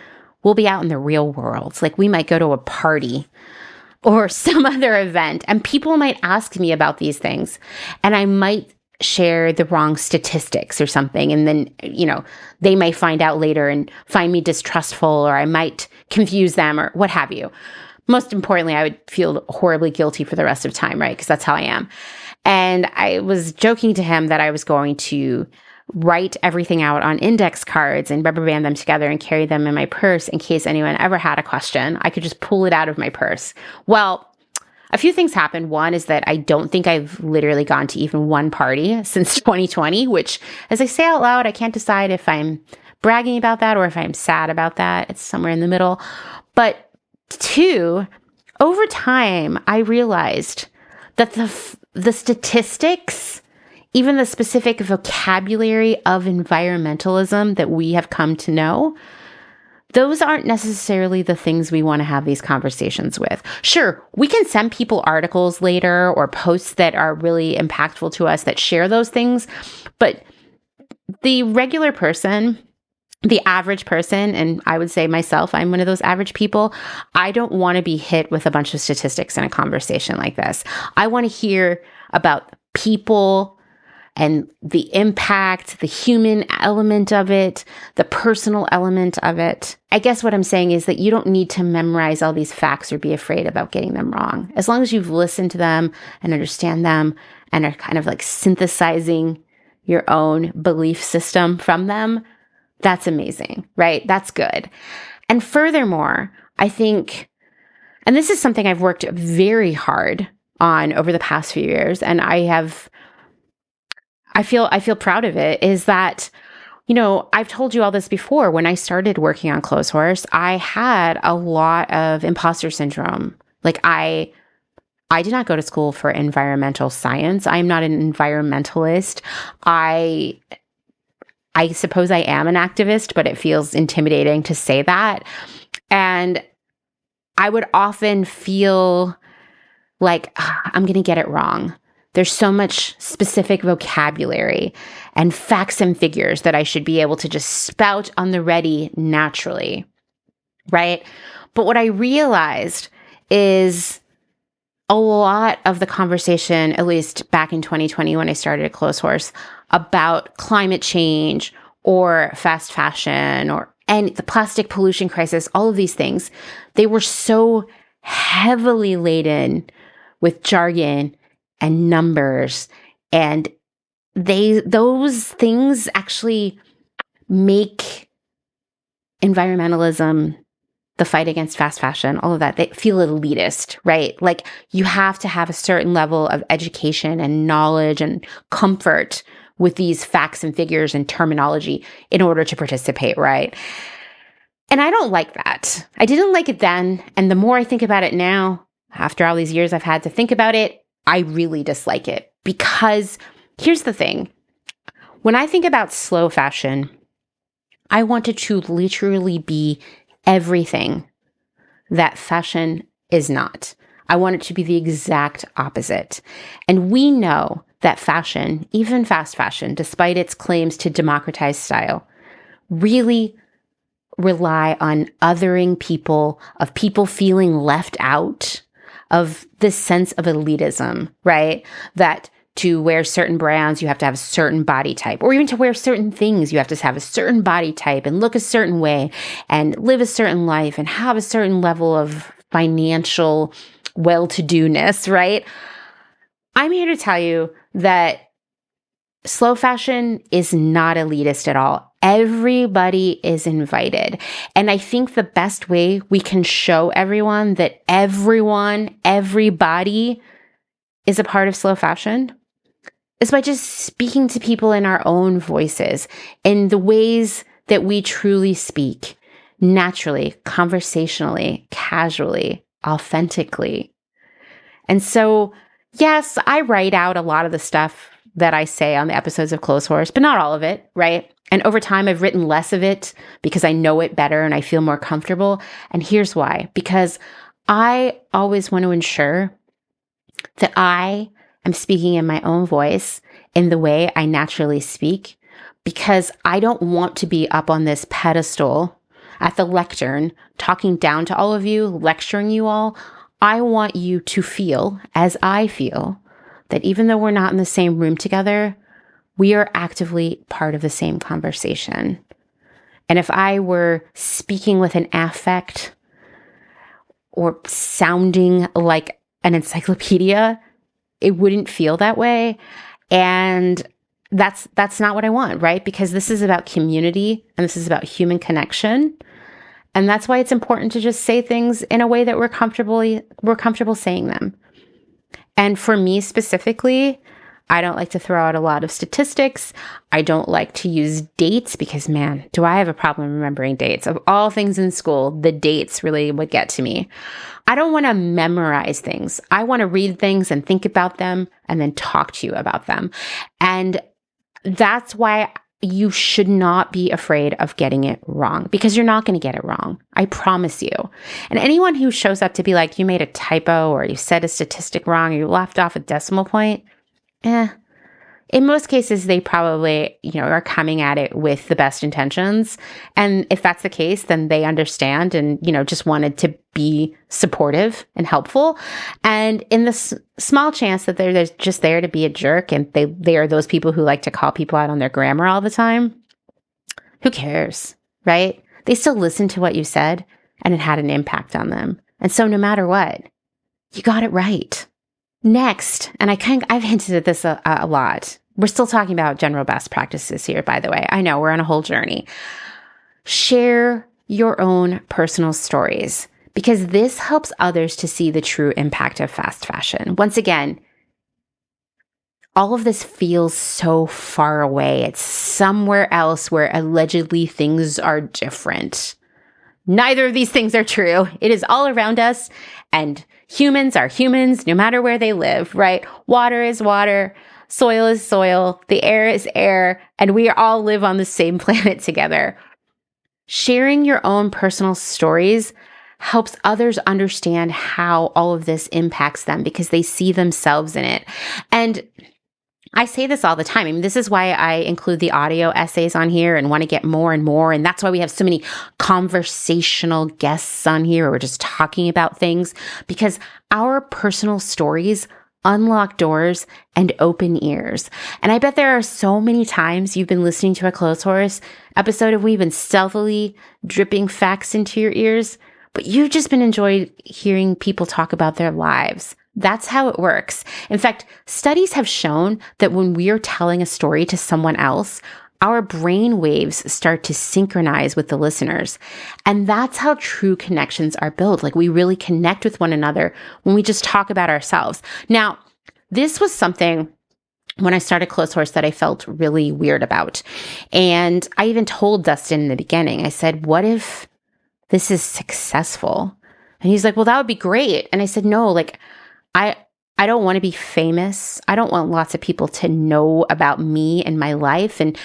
we'll be out in the real world. Like we might go to a party or some other event, and people might ask me about these things, and I might share the wrong statistics or something. And then, they may find out later and find me distrustful, or I might confuse them or what have you. Most importantly, I would feel horribly guilty for the rest of time, right? Because that's how I am. And I was joking to him that I was going to write everything out on index cards and rubber band them together and carry them in my purse in case anyone ever had a question. I could just pull it out of my purse. Well, a few things happened. One is that I don't think I've literally gone to even one party since 2020, which, as I say out loud, I can't decide if I'm bragging about that or if I'm sad about that. It's somewhere in the middle. But two, over time, I realized that the statistics, even the specific vocabulary of environmentalism that we have come to know, those aren't necessarily the things we want to have these conversations with. Sure, we can send people articles later or posts that are really impactful to us that share those things, but the regular person, the average person, and I would say myself, I'm one of those average people, I don't want to be hit with a bunch of statistics in a conversation like this. I want to hear about people and the impact, the human element of it, the personal element of it. I guess what I'm saying is that you don't need to memorize all these facts or be afraid about getting them wrong. As long as you've listened to them and understand them and are kind of like synthesizing your own belief system from them, that's amazing, right? That's good. And furthermore, I think, and this is something I've worked very hard on over the past few years, and I feel proud of it, is that, I've told you all this before. When I started working on Clotheshorse, I had a lot of imposter syndrome. Like I did not go to school for environmental science. I am not an environmentalist. I suppose I am an activist, but it feels intimidating to say that. And I would often feel like I'm going to get it wrong. There's so much specific vocabulary and facts and figures that I should be able to just spout on the ready naturally, right? But what I realized is a lot of the conversation, at least back in 2020 when I started at Clotheshorse, about climate change or fast fashion and the plastic pollution crisis, all of these things, they were so heavily laden with jargon and numbers, and those things actually make environmentalism, the fight against fast fashion, all of that, they feel elitist, right? Like you have to have a certain level of education and knowledge and comfort with these facts and figures and terminology in order to participate, right? And I don't like that. I didn't like it then, and the more I think about it now, after all these years I've had to think about it, I really dislike it, because here's the thing. When I think about slow fashion, I want it to literally be everything that fashion is not. I want it to be the exact opposite. And we know that fashion, even fast fashion, despite its claims to democratize style, really rely on othering people, of people feeling left out, of this sense of elitism, right? That to wear certain brands, you have to have a certain body type, or even to wear certain things, you have to have a certain body type and look a certain way and live a certain life and have a certain level of financial well-to-do-ness, right? I'm here to tell you that slow fashion is not elitist at all. Everybody is invited. And I think the best way we can show everyone that everybody is a part of slow fashion is by just speaking to people in our own voices, in the ways that we truly speak, naturally, conversationally, casually, authentically. And so, yes, I write out a lot of the stuff that I say on the episodes of Clotheshorse, but not all of it, right? And over time, I've written less of it because I know it better and I feel more comfortable. And here's why. Because I always want to ensure that I am speaking in my own voice in the way I naturally speak, because I don't want to be up on this pedestal at the lectern, talking down to all of you, lecturing you all, I want you to feel, as I feel, that even though we're not in the same room together, we are actively part of the same conversation. And if I were speaking with an affect or sounding like an encyclopedia, it wouldn't feel that way. And that's not what I want, right? Because this is about community and this is about human connection. And that's why it's important to just say things in a way that we're comfortable saying them. And for me specifically, I don't like to throw out a lot of statistics. I don't like to use dates because, man, do I have a problem remembering dates. Of all things in school, the dates really would get to me. I don't want to memorize things. I want to read things and think about them and then talk to you about them. And that's why you should not be afraid of getting it wrong, because you're not going to get it wrong. I promise you. And anyone who shows up to be like, you made a typo or you said a statistic wrong or you left off a decimal point, in most cases, they probably, are coming at it with the best intentions. And if that's the case, then they understand and, just wanted to be supportive and helpful. And in the small chance that they're just there to be a jerk and they are those people who like to call people out on their grammar all the time, who cares, right? They still listened to what you said and it had an impact on them. And so no matter what, you got it right. Next, and I've hinted at this a lot. We're still talking about general best practices here, by the way. I know we're on a whole journey. Share your own personal stories because this helps others to see the true impact of fast fashion. Once again, all of this feels so far away. It's somewhere else where allegedly things are different. Neither of these things are true. It is all around us, and humans are humans no matter where they live, right? Water is water, soil is soil, the air is air, and we all live on the same planet together. Sharing your own personal stories helps others understand how all of this impacts them because they see themselves in it. And I say this all the time. I mean, this is why I include the audio essays on here and want to get more and more. And that's why we have so many conversational guests on here. We're just talking about things because our personal stories unlock doors and open ears. And I bet there are so many times you've been listening to a Clotheshorse episode of we've been stealthily dripping facts into your ears, but you've just been enjoying hearing people talk about their lives. That's how it works. In fact, studies have shown that when we're telling a story to someone else, our brain waves start to synchronize with the listeners. And that's how true connections are built. Like we really connect with one another when we just talk about ourselves. Now, this was something when I started Clotheshorse that I felt really weird about. And I even told Dustin in the beginning, I said, what if this is successful? And he's like, well, that would be great. And I said, no, like, I don't want to be famous. I don't want lots of people to know about me and my life. And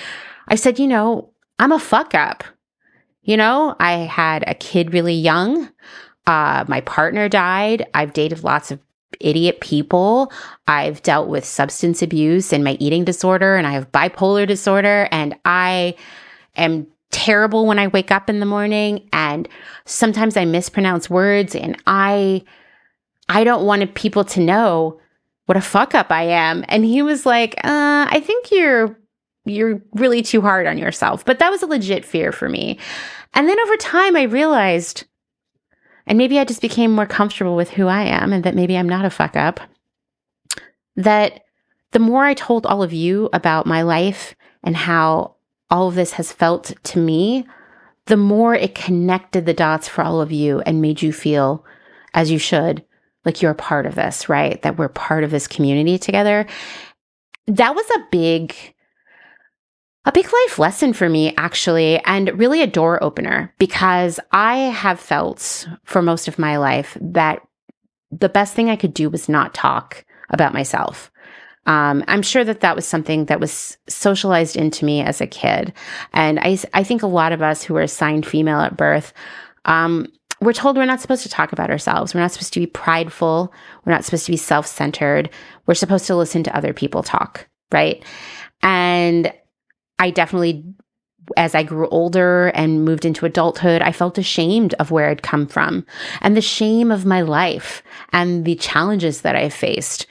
I said, I'm a fuck up. I had a kid really young. My partner died. I've dated lots of idiot people. I've dealt with substance abuse and my eating disorder, and I have bipolar disorder, and I am terrible when I wake up in the morning, and sometimes I mispronounce words, and I don't want people to know what a fuck up I am. And he was like, I think you're really too hard on yourself. But that was a legit fear for me. And then over time, I realized, and maybe I just became more comfortable with who I am and that maybe I'm not a fuck up, that the more I told all of you about my life and how all of this has felt to me, the more it connected the dots for all of you and made you feel, as you should, like you're a part of this, right? That we're part of this community together. That was a big life lesson for me, actually, and really a door opener, because I have felt for most of my life that the best thing I could do was not talk about myself. I'm sure that was something that was socialized into me as a kid. And I think a lot of us who are assigned female at birth, we're told we're not supposed to talk about ourselves. We're not supposed to be prideful. We're not supposed to be self-centered. We're supposed to listen to other people talk, right? And I definitely as I grew older and moved into adulthood, I felt ashamed of where I'd come from and the shame of my life and the challenges that I faced.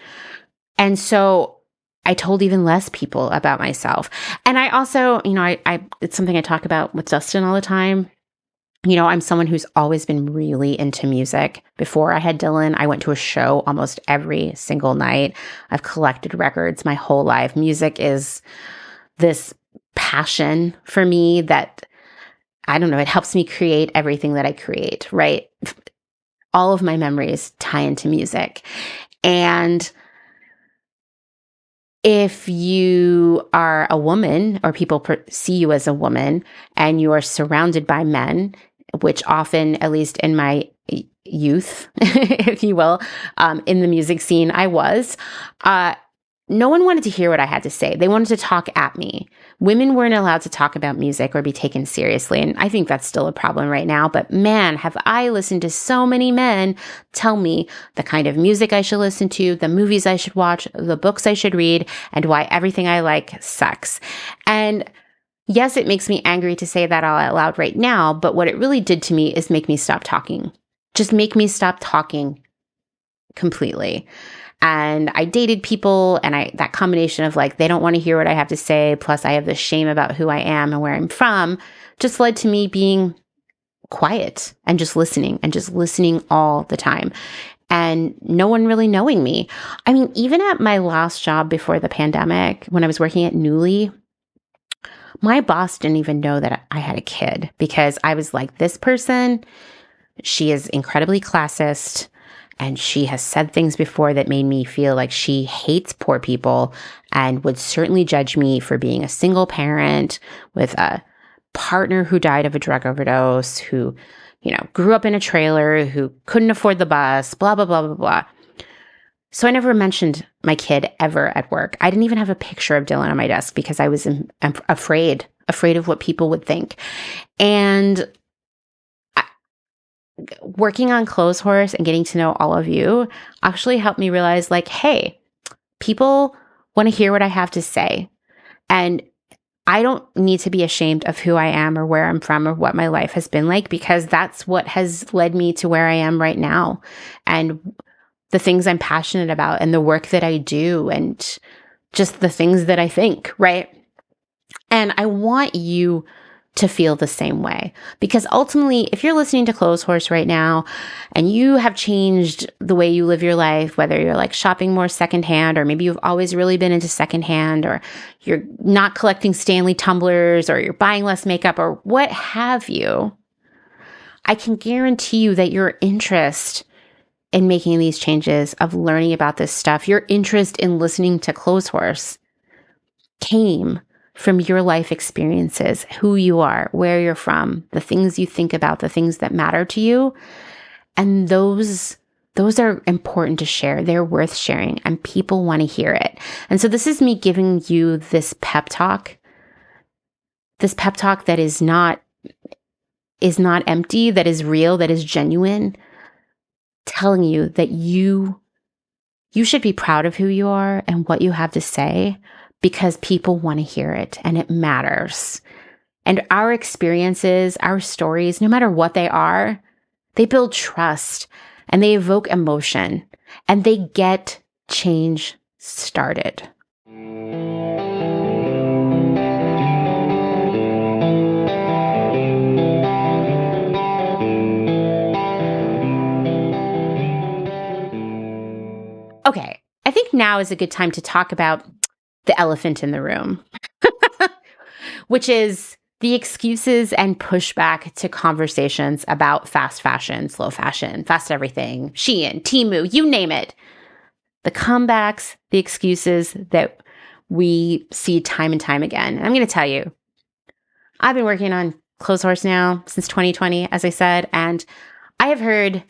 And so I told even less people about myself. And I also, it's something I talk about with Dustin all the time. I'm someone who's always been really into music. Before I had Dylan, I went to a show almost every single night. I've collected records my whole life. Music is this passion for me that, I don't know, it helps me create everything that I create, right? All of my memories tie into music. And if you are a woman or people see you as a woman and you are surrounded by men, which often, at least in my youth, if you will, in the music scene, I was, no one wanted to hear what I had to say. They wanted to talk at me. Women weren't allowed to talk about music or be taken seriously. And I think that's still a problem right now. But man, have I listened to so many men tell me the kind of music I should listen to, the movies I should watch, the books I should read, and why everything I like sucks. And yes, it makes me angry to say that all out loud right now. But what it really did to me is make me stop talking. Just make me stop talking completely. And I dated people, and that combination of like, they don't want to hear what I have to say, plus I have this shame about who I am and where I'm from, just led to me being quiet and just listening all the time. And no one really knowing me. I mean, even at my last job before the pandemic, when I was working at Newly, my boss didn't even know that I had a kid because I was like, this person, she is incredibly classist. And she has said things before that made me feel like she hates poor people and would certainly judge me for being a single parent with a partner who died of a drug overdose, who, grew up in a trailer, who couldn't afford the bus, blah, blah, blah, blah, blah. So I never mentioned my kid ever at work. I didn't even have a picture of Dylan on my desk because I was afraid of what people would think. And working on Clotheshorse and getting to know all of you actually helped me realize like, hey, people want to hear what I have to say. And I don't need to be ashamed of who I am or where I'm from or what my life has been like, because that's what has led me to where I am right now. And the things I'm passionate about and the work that I do and just the things that I think, right? And I want you to feel the same way. Because ultimately, if you're listening to Clotheshorse right now and you have changed the way you live your life, whether you're like shopping more secondhand, or maybe you've always really been into secondhand, or you're not collecting Stanley tumblers, or you're buying less makeup, or what have you, I can guarantee you that your interest in making these changes, of learning about this stuff, your interest in listening to Clotheshorse came from your life experiences, who you are, where you're from, the things you think about, the things that matter to you. And those are important to share. They're worth sharing, and people want to hear it. And so this is me giving you this pep talk that is not empty, that is real, that is genuine, telling you that you should be proud of who you are and what you have to say, because people want to hear it and it matters. And our experiences, our stories, no matter what they are, they build trust and they evoke emotion and they get change started. Okay, I think now is a good time to talk about the elephant in the room, which is the excuses and pushback to conversations about fast fashion, slow fashion, fast everything, Shein, Temu, you name it. The comebacks, the excuses that we see time and time again. And I'm going to tell you, I've been working on Clotheshorse now since 2020, as I said, and I have heard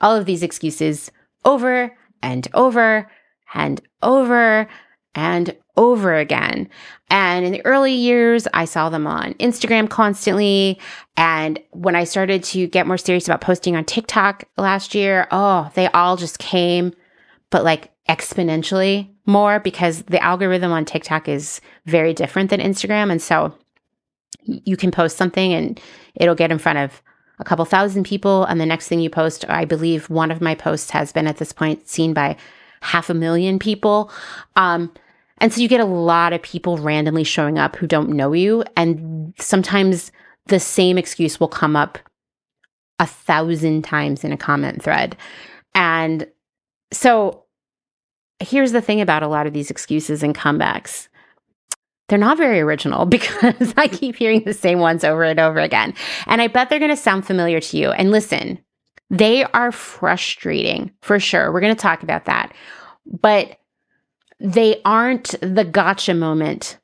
all of these excuses over and over and over and over again. And in the early years, I saw them on Instagram constantly. And when I started to get more serious about posting on TikTok last year, they all just came, but like exponentially more, because the algorithm on TikTok is very different than Instagram. And so you can post something and it'll get in front of a couple thousand people. And the next thing you post, I believe one of my posts has been at this point seen by 500,000 people. And so you get a lot of people randomly showing up who don't know you. And sometimes the same excuse will come up 1,000 times in a comment thread. And so here's the thing about a lot of these excuses and comebacks. They're not very original because I keep hearing the same ones over and over again. And I bet they're going to sound familiar to you. And listen, they are frustrating for sure. We're going to talk about that. But they aren't the gotcha moment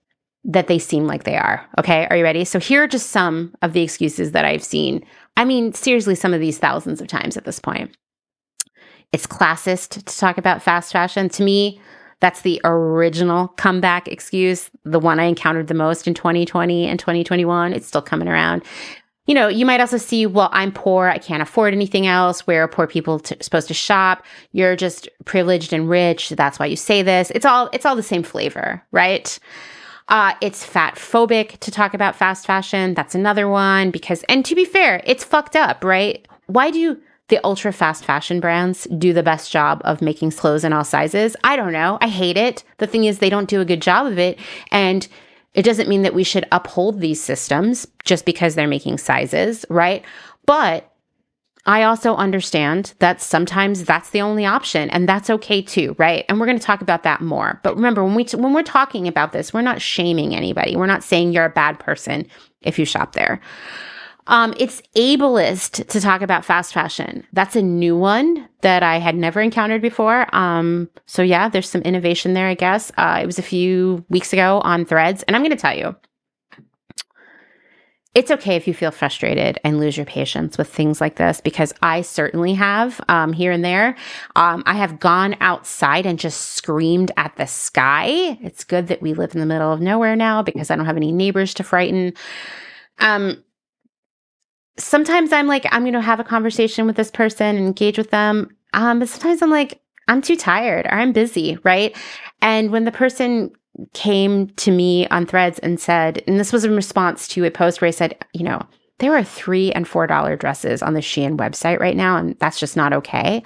that they seem like they are. Okay, are you ready? So here are just some of the excuses that I've seen. I mean, seriously, some of these thousands of times at this point. It's classist to talk about fast fashion. To me, that's the original comeback excuse, the one I encountered the most in 2020 and 2021. It's still coming around. You know, you might also see, well, I'm poor. I can't afford anything else. Where are poor people supposed to shop? You're just privileged and rich. That's why you say this. It's all the same flavor, right? It's fat phobic to talk about fast fashion. That's another one because, and to be fair, it's fucked up, right? Why do the ultra fast fashion brands do the best job of making clothes in all sizes? I don't know. I hate it. The thing is, they don't do a good job of it. And it doesn't mean that we should uphold these systems just because they're making sizes, right? But I also understand that sometimes that's the only option, and that's okay too, right? And we're going to talk about that more. But remember, when we're talking about this, we're not shaming anybody. We're not saying you're a bad person if you shop there. It's ableist to talk about fast fashion. That's a new one that I had never encountered before. So yeah, there's some innovation there, I guess. It was a few weeks ago on Threads, and I'm going to tell you, it's okay if you feel frustrated and lose your patience with things like this, because I certainly have here and there. I have gone outside and just screamed at the sky. It's good that we live in the middle of nowhere now because I don't have any neighbors to frighten. Sometimes I'm like, I'm going to have a conversation with this person and engage with them. But sometimes I'm like, I'm too tired or I'm busy, right? And when the person came to me on Threads and said, and this was in response to a post where I said, you know, there are $3 and $4 dresses on the Shein website right now, and that's just not okay.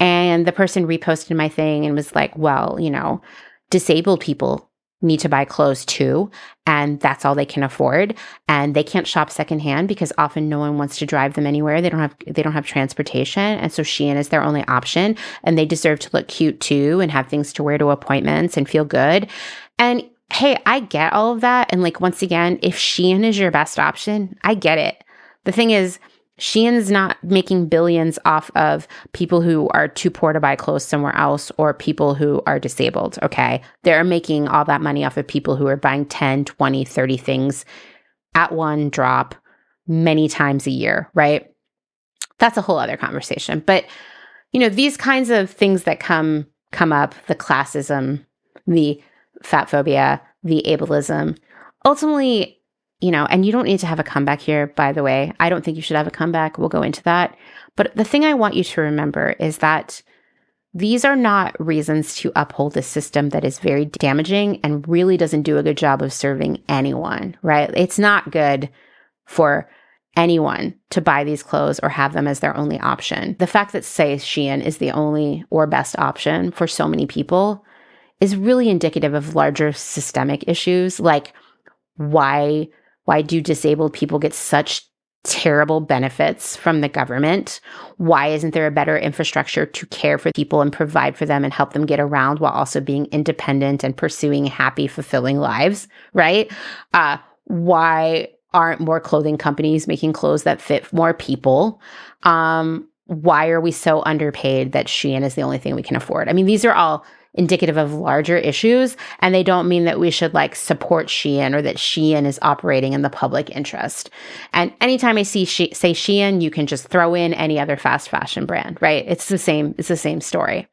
And the person reposted my thing and was like, well, you know, disabled people need to buy clothes too, and that's all they can afford, and they can't shop secondhand because often no one wants to drive them anywhere. They don't have transportation, and so Shein is their only option, and they deserve to look cute too and have things to wear to appointments and feel good. And hey, I get all of that, and like once again, if Shein is your best option, I get it. The thing is, Shein's not making billions off of people who are too poor to buy clothes somewhere else or people who are disabled, okay? They're making all that money off of people who are buying 10, 20, 30 things at one drop many times a year, right? That's a whole other conversation. But, you know, these kinds of things that come up, the classism, the fat phobia, the ableism, ultimately, you know, and you don't need to have a comeback here, by the way. I don't think you should have a comeback. We'll go into that. But the thing I want you to remember is that these are not reasons to uphold a system that is very damaging and really doesn't do a good job of serving anyone, right? It's not good for anyone to buy these clothes or have them as their only option. The fact that, say, Shein is the only or best option for so many people is really indicative of larger systemic issues, like why do disabled people get such terrible benefits from the government? Why isn't there a better infrastructure to care for people and provide for them and help them get around while also being independent and pursuing happy, fulfilling lives, right? Why aren't more clothing companies making clothes that fit more people? Why are we so underpaid that Shein is the only thing we can afford? I mean, these are all indicative of larger issues, and they don't mean that we should like support Shein or that Shein is operating in the public interest. And anytime I say Shein, you can just throw in any other fast fashion brand, right? It's the same story.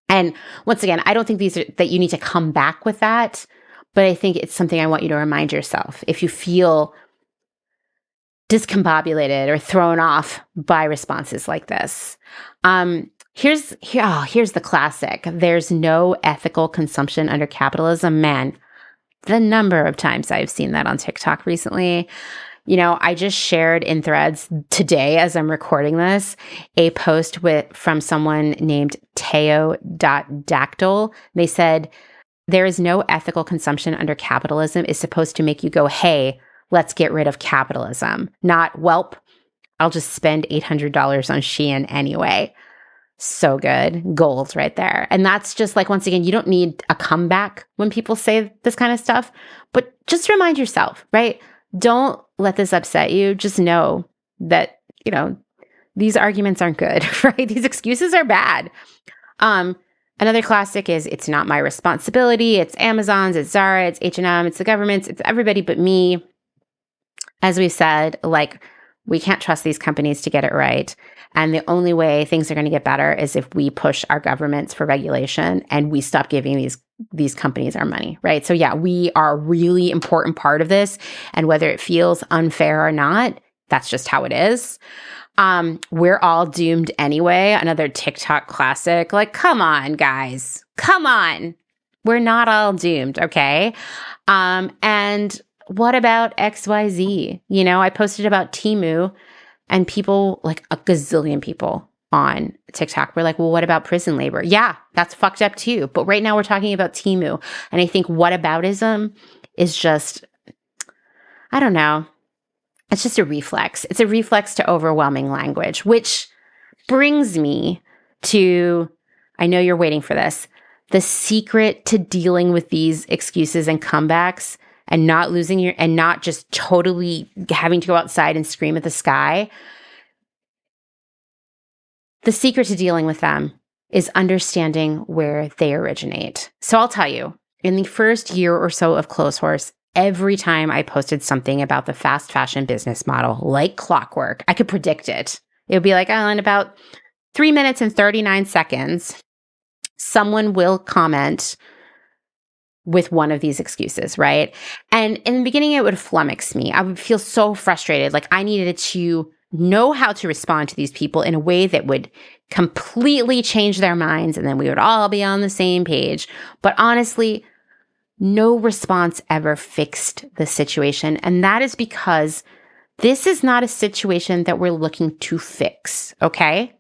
And once again, I don't think that you need to come back with that, but I think it's something I want you to remind yourself if you feel discombobulated or thrown off by responses like this. Here's the classic. There's no ethical consumption under capitalism. Man, The number of times I've seen that on TikTok recently. I just shared in threads today as I'm recording this, a post from someone named Teo.Dactyl. They said, there is no ethical consumption under capitalism is supposed to make you go, hey, let's get rid of capitalism. Not, welp, I'll just spend $800 on Shein anyway. So good. Gold right there. And that's just like, once again, you don't need a comeback when people say this kind of stuff, but just remind yourself, right? Don't let this upset you. Just know that, these arguments aren't good, right? These excuses are bad. Another classic is, it's not my responsibility. It's Amazon's, it's Zara, it's H&M, it's the government's, it's everybody but me. As we said, we can't trust these companies to get it right. And the only way things are going to get better is if we push our governments for regulation and we stop giving these companies our money, right? So yeah, we are a really important part of this. And whether it feels unfair or not, that's just how it is. We're all doomed anyway. Another TikTok classic. Come on, guys. Come on. We're not all doomed, okay? And what about XYZ? I posted about Temu, and people, a gazillion people on TikTok were like, well, what about prison labor? Yeah, that's fucked up too. But right now we're talking about Temu. And I think whataboutism is just, I don't know. It's just a reflex. It's a reflex to overwhelming language, which brings me to, I know you're waiting for this, the secret to dealing with these excuses and comebacks and not and not just totally having to go outside and scream at the sky. The secret to dealing with them is understanding where they originate. So I'll tell you, in the first year or so of Clotheshorse, every time I posted something about the fast fashion business model, like clockwork, I could predict it. It would be like, in about 3 minutes and 39 seconds, someone will comment with one of these excuses, right? And in the beginning, it would flummox me. I would feel so frustrated. I needed to know how to respond to these people in a way that would completely change their minds, and then we would all be on the same page. But honestly, no response ever fixed the situation. And that is because this is not a situation that we're looking to fix, okay?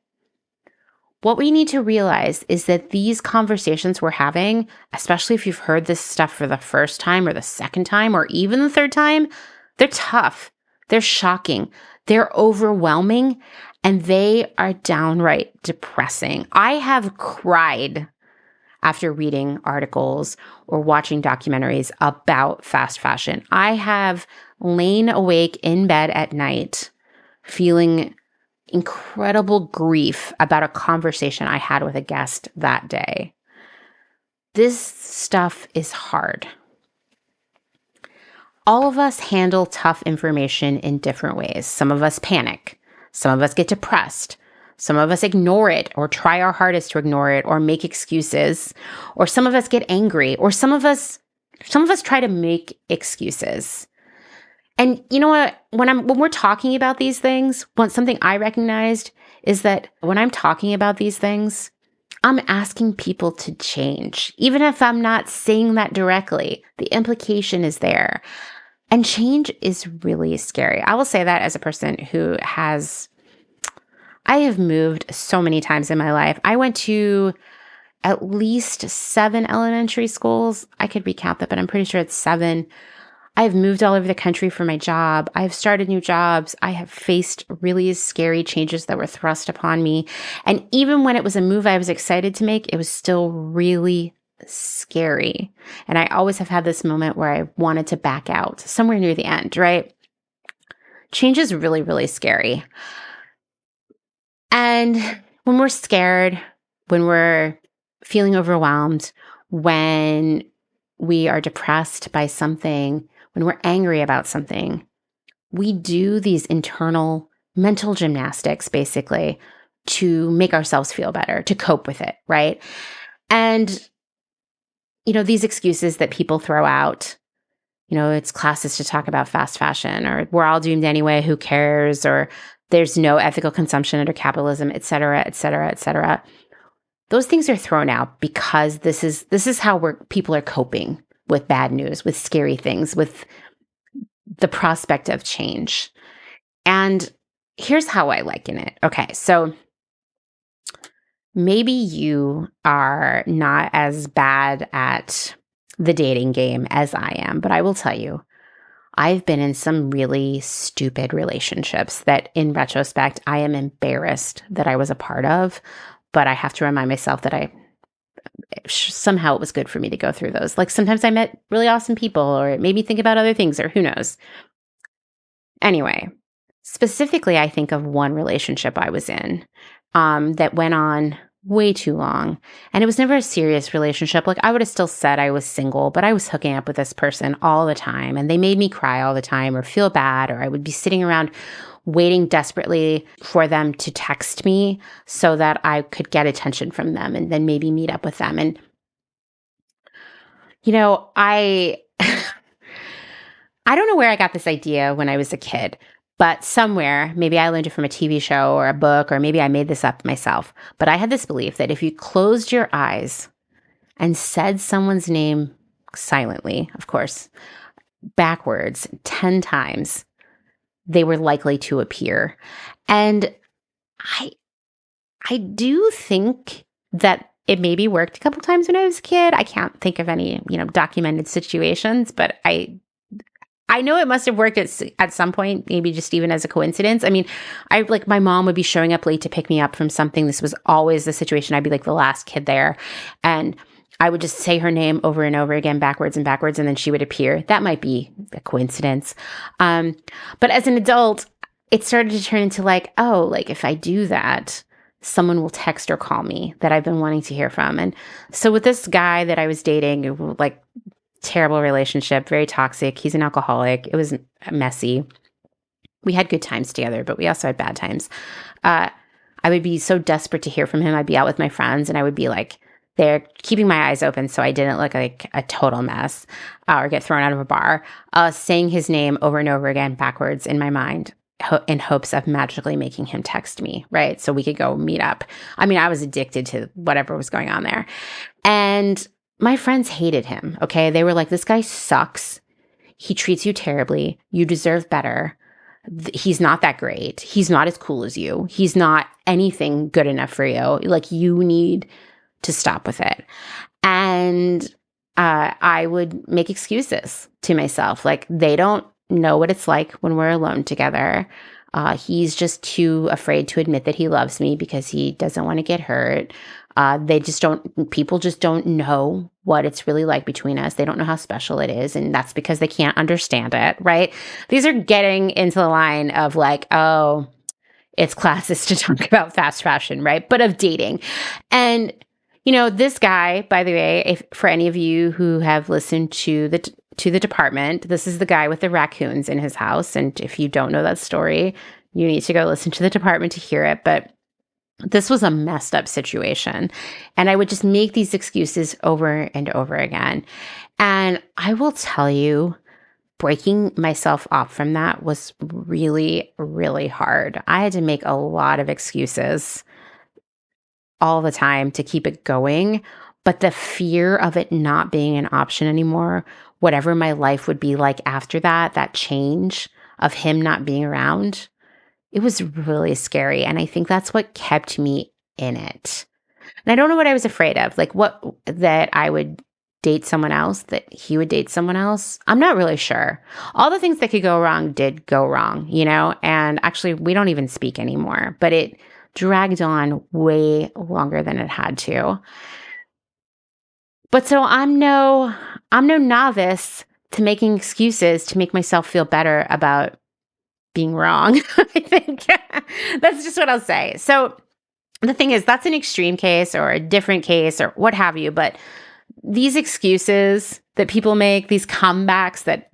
What we need to realize is that these conversations we're having, especially if you've heard this stuff for the first time or the second time or even the third time, they're tough, they're shocking, they're overwhelming, and they are downright depressing. I have cried after reading articles or watching documentaries about fast fashion. I have lain awake in bed at night feeling incredible grief about a conversation I had with a guest that day. This stuff is hard. All of us handle tough information in different ways. Some of us panic. Some of us get depressed. Some of us ignore it or try our hardest to ignore it or make excuses. Or some of us get angry. Or some of us try to make excuses. And you know what? When we're talking about these things, something I recognized is that when I'm talking about these things, I'm asking people to change. Even if I'm not saying that directly, the implication is there. And change is really scary. I will say that as a person who I have moved so many times in my life. I went to at least 7 elementary schools. I could recount that, but I'm pretty sure it's 7. I've moved all over the country for my job. I've started new jobs. I have faced really scary changes that were thrust upon me. And even when it was a move I was excited to make, it was still really scary. And I always have had this moment where I wanted to back out somewhere near the end, right? Change is really, really scary. And when we're scared, when we're feeling overwhelmed, when we are depressed by something, when we're angry about something, we do these internal mental gymnastics, basically, to make ourselves feel better, to cope with it, right? And, these excuses that people throw out, it's classist to talk about fast fashion, or we're all doomed anyway, who cares, or there's no ethical consumption under capitalism, et cetera, et cetera, et cetera. Those things are thrown out because this is how people are coping. with bad news, with scary things, with the prospect of change. And here's how I liken it. Okay, so maybe you are not as bad at the dating game as I am, but I will tell you, I've been in some really stupid relationships that in retrospect, I am embarrassed that I was a part of, but I have to remind myself that somehow it was good for me to go through those. Like sometimes I met really awesome people, or it made me think about other things, or who knows. Anyway, specifically, I think of one relationship I was in that went on way too long. And it was never a serious relationship. Like I would have still said I was single, but I was hooking up with this person all the time. And they made me cry all the time or feel bad, or I would be sitting around waiting desperately for them to text me so that I could get attention from them and then maybe meet up with them. And, I don't know where I got this idea when I was a kid, but somewhere, maybe I learned it from a TV show or a book, or maybe I made this up myself. But I had this belief that if you closed your eyes and said someone's name silently, of course, backwards 10 times, they were likely to appear. And I do think that it maybe worked a couple times when I was a kid. I can't think of any, documented situations, but I know it must have worked at some point, maybe just even as a coincidence. I mean, my mom would be showing up late to pick me up from something. This was always the situation. I'd be like the last kid there. And I would just say her name over and over again, backwards and backwards, and then she would appear. That might be a coincidence. But as an adult, it started to turn into if I do that, someone will text or call me that I've been wanting to hear from. And so with this guy that I was dating, terrible relationship, very toxic. He's an alcoholic. It was messy. We had good times together, but we also had bad times. I would be so desperate to hear from him. I'd be out with my friends and I would be there keeping my eyes open so I didn't look like a total mess or get thrown out of a bar, saying his name over and over again backwards in my mind in hopes of magically making him text me, right? So we could go meet up. I mean, I was addicted to whatever was going on there. And my friends hated him, okay? They were like, this guy sucks. He treats you terribly. You deserve better. He's not that great. He's not as cool as you. He's not anything good enough for you. You need to stop with it. And I would make excuses to myself. They don't know what it's like when we're alone together. He's just too afraid to admit that he loves me because he doesn't want to get hurt. People just don't know what it's really like between us. They don't know how special it is. And that's because they can't understand it, right? These are getting into the line of it's classist to talk about fast fashion, right? But of dating. And, this guy, by the way, for any of you who have listened to the department, this is the guy with the raccoons in his house. And if you don't know that story, you need to go listen to the department to hear it. But this was a messed up situation. And I would just make these excuses over and over again. And I will tell you, breaking myself off from that was really, really hard. I had to make a lot of excuses all the time to keep it going. But the fear of it not being an option anymore, whatever my life would be like after that change of him not being around, it was really scary. And I think that's what kept me in it. And I don't know what I was afraid of, that I would date someone else, that he would date someone else. I'm not really sure. All the things that could go wrong did go wrong, and actually we don't even speak anymore, but it dragged on way longer than it had to. But so I'm no novice to making excuses to make myself feel better about being wrong. I think that's just what I'll say. So the thing is, that's an extreme case or a different case or what have you. But these excuses that people make, these comebacks that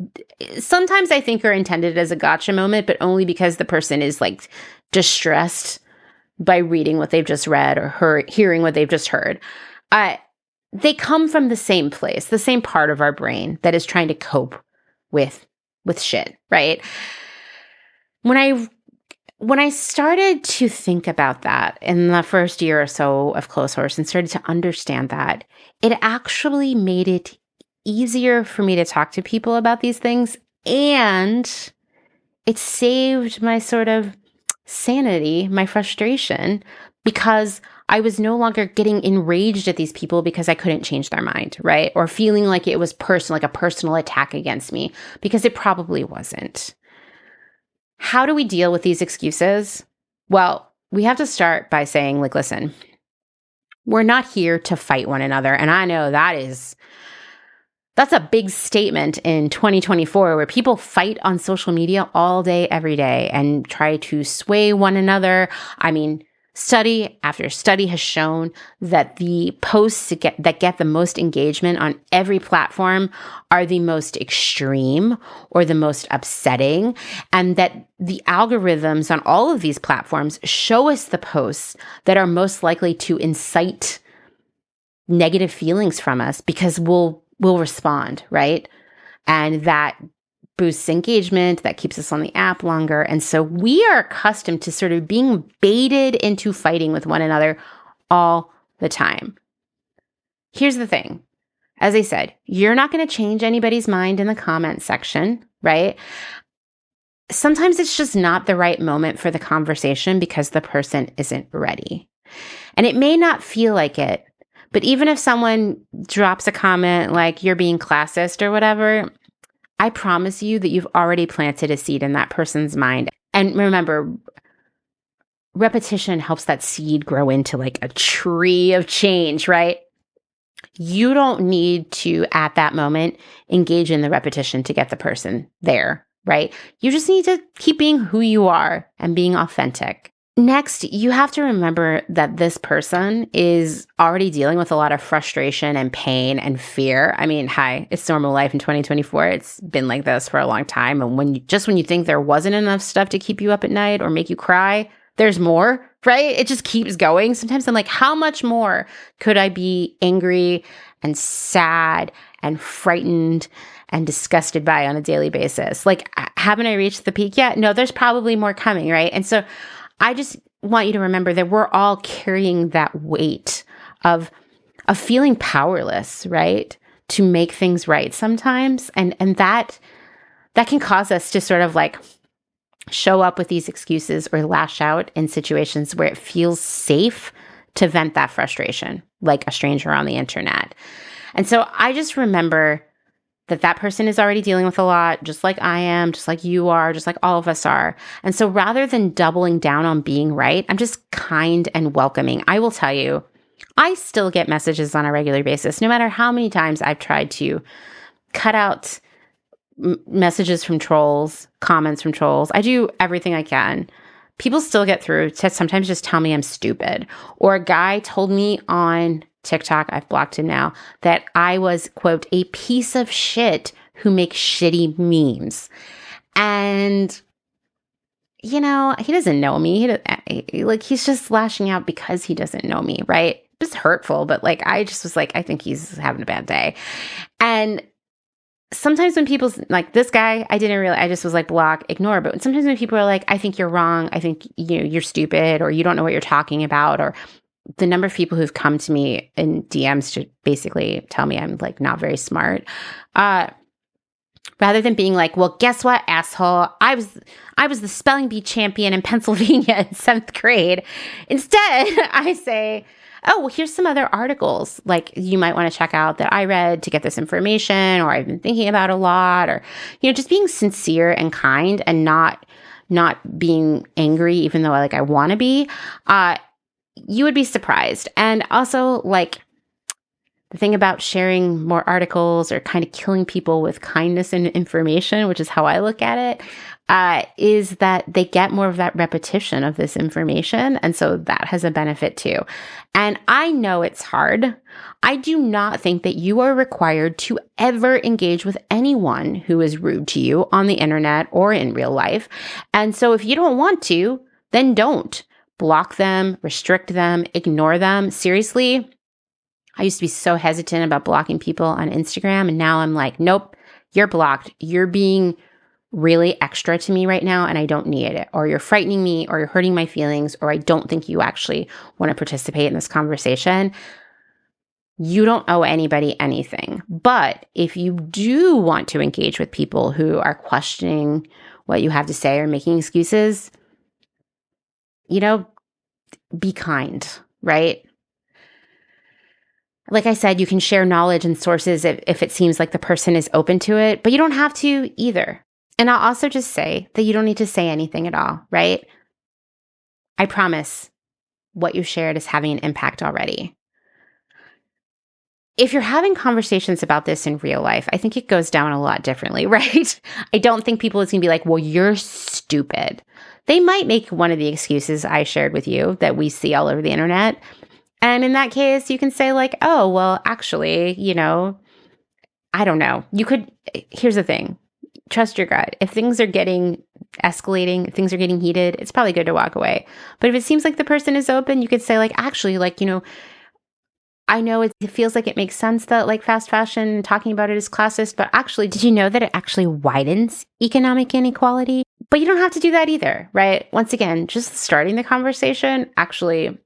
sometimes I think are intended as a gotcha moment, but only because the person is distressed by reading what they've just read or hearing what they've just heard. They come from the same place, the same part of our brain that is trying to cope with shit, right? When I started to think about that in the first year or so of Clotheshorse and started to understand that, it actually made it easier for me to talk to people about these things, and it saved my sort of sanity, my frustration, because I was no longer getting enraged at these people because I couldn't change their mind, right? Or feeling like it was personal, like a personal attack against me, because it probably wasn't. How do we deal with these excuses? Well, we have to start by saying, like, listen, we're not here to fight one another. And I know that's a big statement in 2024 where people fight on social media all day, every day, and try to sway one another. I mean, study after study has shown that the posts that get the most engagement on every platform are the most extreme or the most upsetting, and that the algorithms on all of these platforms show us the posts that are most likely to incite negative feelings from us because we'll respond, right? And that boosts engagement, that keeps us on the app longer. And so we are accustomed to sort of being baited into fighting with one another all the time. Here's the thing. As I said, you're not going to change anybody's mind in the comment section, right? Sometimes it's just not the right moment for the conversation because the person isn't ready. And it may not feel like it, but even if someone drops a comment like you're being classist or whatever, I promise you that you've already planted a seed in that person's mind. And remember, repetition helps that seed grow into like a tree of change, right? You don't need to, at that moment, engage in the repetition to get the person there, right? You just need to keep being who you are and being authentic. Next, you have to remember that this person is already dealing with a lot of frustration and pain and fear. I mean, hi, it's normal life in 2024. It's been like this for a long time. And when you think there wasn't enough stuff to keep you up at night or make you cry, there's more, right? It just keeps going. Sometimes I'm like, how much more could I be angry and sad and frightened and disgusted by on a daily basis? Like, haven't I reached the peak yet? No, there's probably more coming, right? And so I just want you to remember that we're all carrying that weight of feeling powerless, right? To make things right sometimes. And that can cause us to sort of like show up with these excuses or lash out in situations where it feels safe to vent that frustration, like a stranger on the internet. And so I just remember that person is already dealing with a lot, just like I am, just like you are, just like all of us are. And so rather than doubling down on being right, I'm just kind and welcoming. I will tell you, I still get messages on a regular basis, no matter how many times I've tried to cut out messages from trolls, comments from trolls. I do everything I can. People still get through to sometimes just tell me I'm stupid. Or a guy told me on TikTok, I've blocked him now, that I was, quote, a piece of shit who makes shitty memes. And, you know, he doesn't know me. He's just lashing out because he doesn't know me, right? Just hurtful, but like, I just was like, I think he's having a bad day. And sometimes when people, like this guy, I just was like, block, ignore. But sometimes when people are like, I think you're wrong, I think you're stupid, or you don't know what you're talking about, or the number of people who've come to me in DMs to basically tell me I'm like not very smart, rather than being like, well, guess what, asshole? I was the spelling bee champion in Pennsylvania in 7th grade. Instead, I say, oh, well, here's some other articles like you might want to check out that I read to get this information, or I've been thinking about a lot, or, just being sincere and kind and not being angry, even though I want to be. You would be surprised. And also, like, the thing about sharing more articles or kind of killing people with kindness and information, which is how I look at it, is that they get more of that repetition of this information. And so that has a benefit too. And I know it's hard. I do not think that you are required to ever engage with anyone who is rude to you on the internet or in real life. And so if you don't want to, then don't. Block them, restrict them, ignore them. Seriously, I used to be so hesitant about blocking people on Instagram, and now I'm like, nope, you're blocked. You're being really extra to me right now, and I don't need it. Or you're frightening me, or you're hurting my feelings, or I don't think you actually want to participate in this conversation. You don't owe anybody anything. But if you do want to engage with people who are questioning what you have to say or making excuses, be kind, right? Like I said, you can share knowledge and sources if it seems like the person is open to it, but you don't have to either. And I'll also just say that you don't need to say anything at all, right? I promise what you shared is having an impact already. If you're having conversations about this in real life, I think it goes down a lot differently, right? I don't think people is going to be like, well, you're stupid. They might make one of the excuses I shared with you that we see all over the internet. And in that case, you can say like, oh, well, actually, I don't know. Here's the thing. Trust your gut. If things are escalating, if things are getting heated, it's probably good to walk away. But if it seems like the person is open, you could say like, actually, I know it feels like it makes sense that like fast fashion, talking about it is classist, but actually, did you know that it actually widens economic inequality? But you don't have to do that either, right? Once again, just starting the conversation actually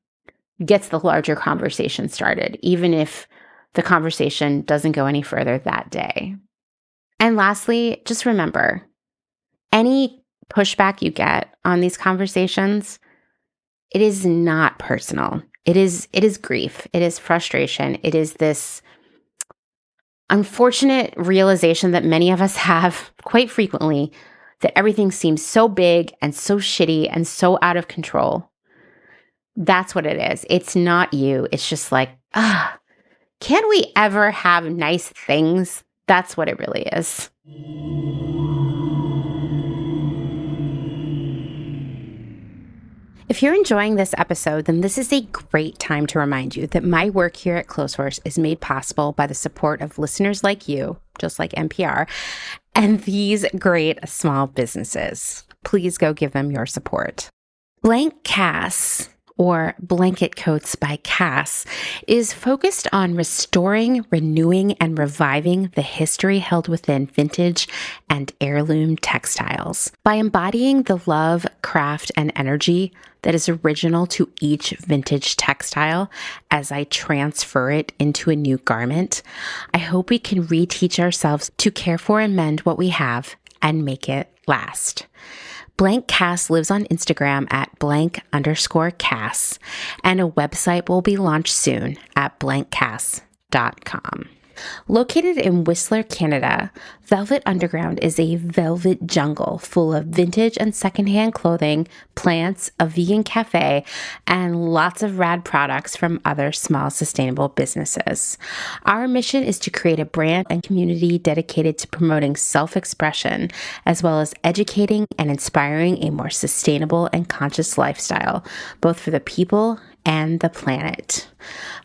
gets the larger conversation started, even if the conversation doesn't go any further that day. And lastly, just remember, any pushback you get on these conversations, it is not personal. It is grief. It is frustration. It is this unfortunate realization that many of us have quite frequently, that everything seems so big and so shitty and so out of control. That's what it is. It's not you. It's just like, can we ever have nice things? That's what it really is. If you're enjoying this episode, then this is a great time to remind you that my work here at Clotheshorse is made possible by the support of listeners like you, just like NPR, and these great small businesses. Please go give them your support. Blank Cass, or Blanket Coats by Cass, is focused on restoring, renewing, and reviving the history held within vintage and heirloom textiles. By embodying the love, craft, and energy that is original to each vintage textile as I transfer it into a new garment, I hope we can reteach ourselves to care for and mend what we have and make it last. Blank Cass lives on Instagram at _Cass, and a website will be launched soon at blankcass.com. Located in Whistler, Canada, Velvet Underground is a velvet jungle full of vintage and secondhand clothing, plants, a vegan cafe, and lots of rad products from other small sustainable businesses. Our mission is to create a brand and community dedicated to promoting self-expression, as well as educating and inspiring a more sustainable and conscious lifestyle, both for the people and the planet.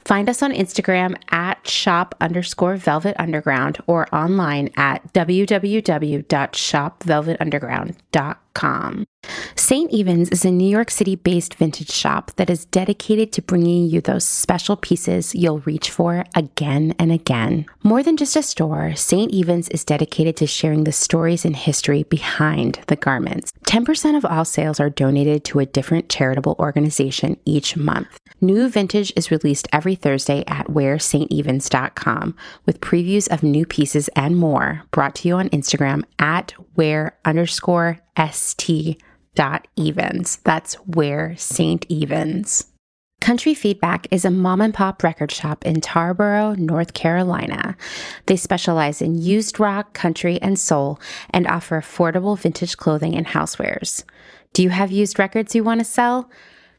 Find us on Instagram at shop_Velvet Underground or online at www.shopvelvetunderground.com. St. Evens is a New York City-based vintage shop that is dedicated to bringing you those special pieces you'll reach for again and again. More than just a store, St. Evens is dedicated to sharing the stories and history behind the garments. 10% of all sales are donated to a different charitable organization each month. New vintage is released every Thursday at wearstevens.com with previews of new pieces and more, brought to you on Instagram at wear_st.evens. That's Wear St. Evens. Country Feedback is a mom and pop record shop in Tarboro, North Carolina. They specialize in used rock, country, and soul, and offer affordable vintage clothing and housewares. Do you have used records you want to sell?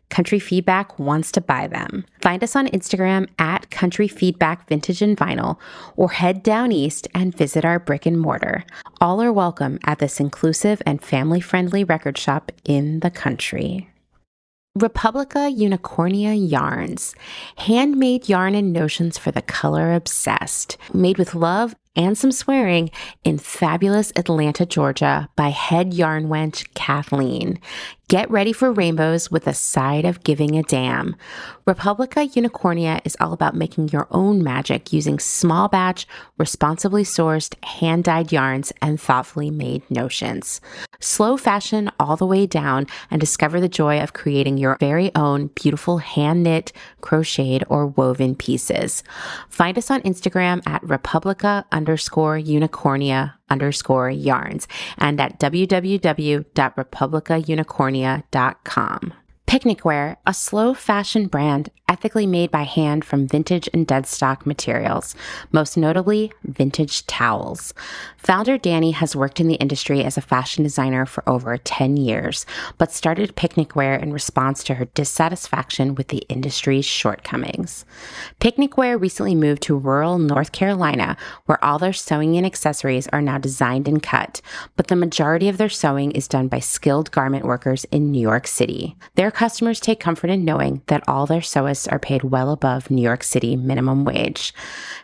Country Feedback wants to buy them. Find us on Instagram at Country Feedback Vintage and Vinyl, or head down east and visit our brick and mortar. All are welcome at this inclusive and family-friendly record shop in the country. Republica Unicornia Yarns, handmade yarn and notions for the color obsessed, made with love and some swearing in fabulous Atlanta, Georgia by head yarn wench Kathleen. Get ready for rainbows with a side of giving a damn. Republica Unicornia is all about making your own magic using small batch, responsibly sourced, hand-dyed yarns and thoughtfully made notions. Slow fashion all the way down and discover the joy of creating your very own beautiful hand-knit, crocheted, or woven pieces. Find us on Instagram at Republica_Unicornia_yarns and at www.republicaunicornia.com. Picnicwear, a slow fashion brand ethically made by hand from vintage and dead stock materials, most notably vintage towels. Founder Danny has worked in the industry as a fashion designer for over 10 years, but started Picnicwear in response to her dissatisfaction with the industry's shortcomings. Picnicwear recently moved to rural North Carolina, where all their sewing and accessories are now designed and cut, but the majority of their sewing is done by skilled garment workers in New York City. Their customers take comfort in knowing that all their sewists are paid well above New York City minimum wage.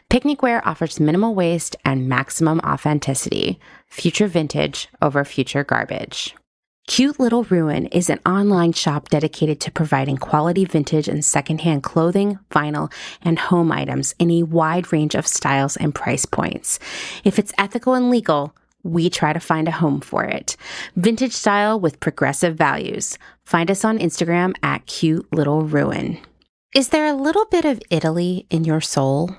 Picnicwear offers minimal waste and maximum authenticity. Future vintage over future garbage. Cute Little Ruin is an online shop dedicated to providing quality vintage and secondhand clothing, vinyl, and home items in a wide range of styles and price points. If it's ethical and legal, we try to find a home for it. Vintage style with progressive values. Find us on Instagram at Cute Little Ruin. Is there a little bit of Italy in your soul?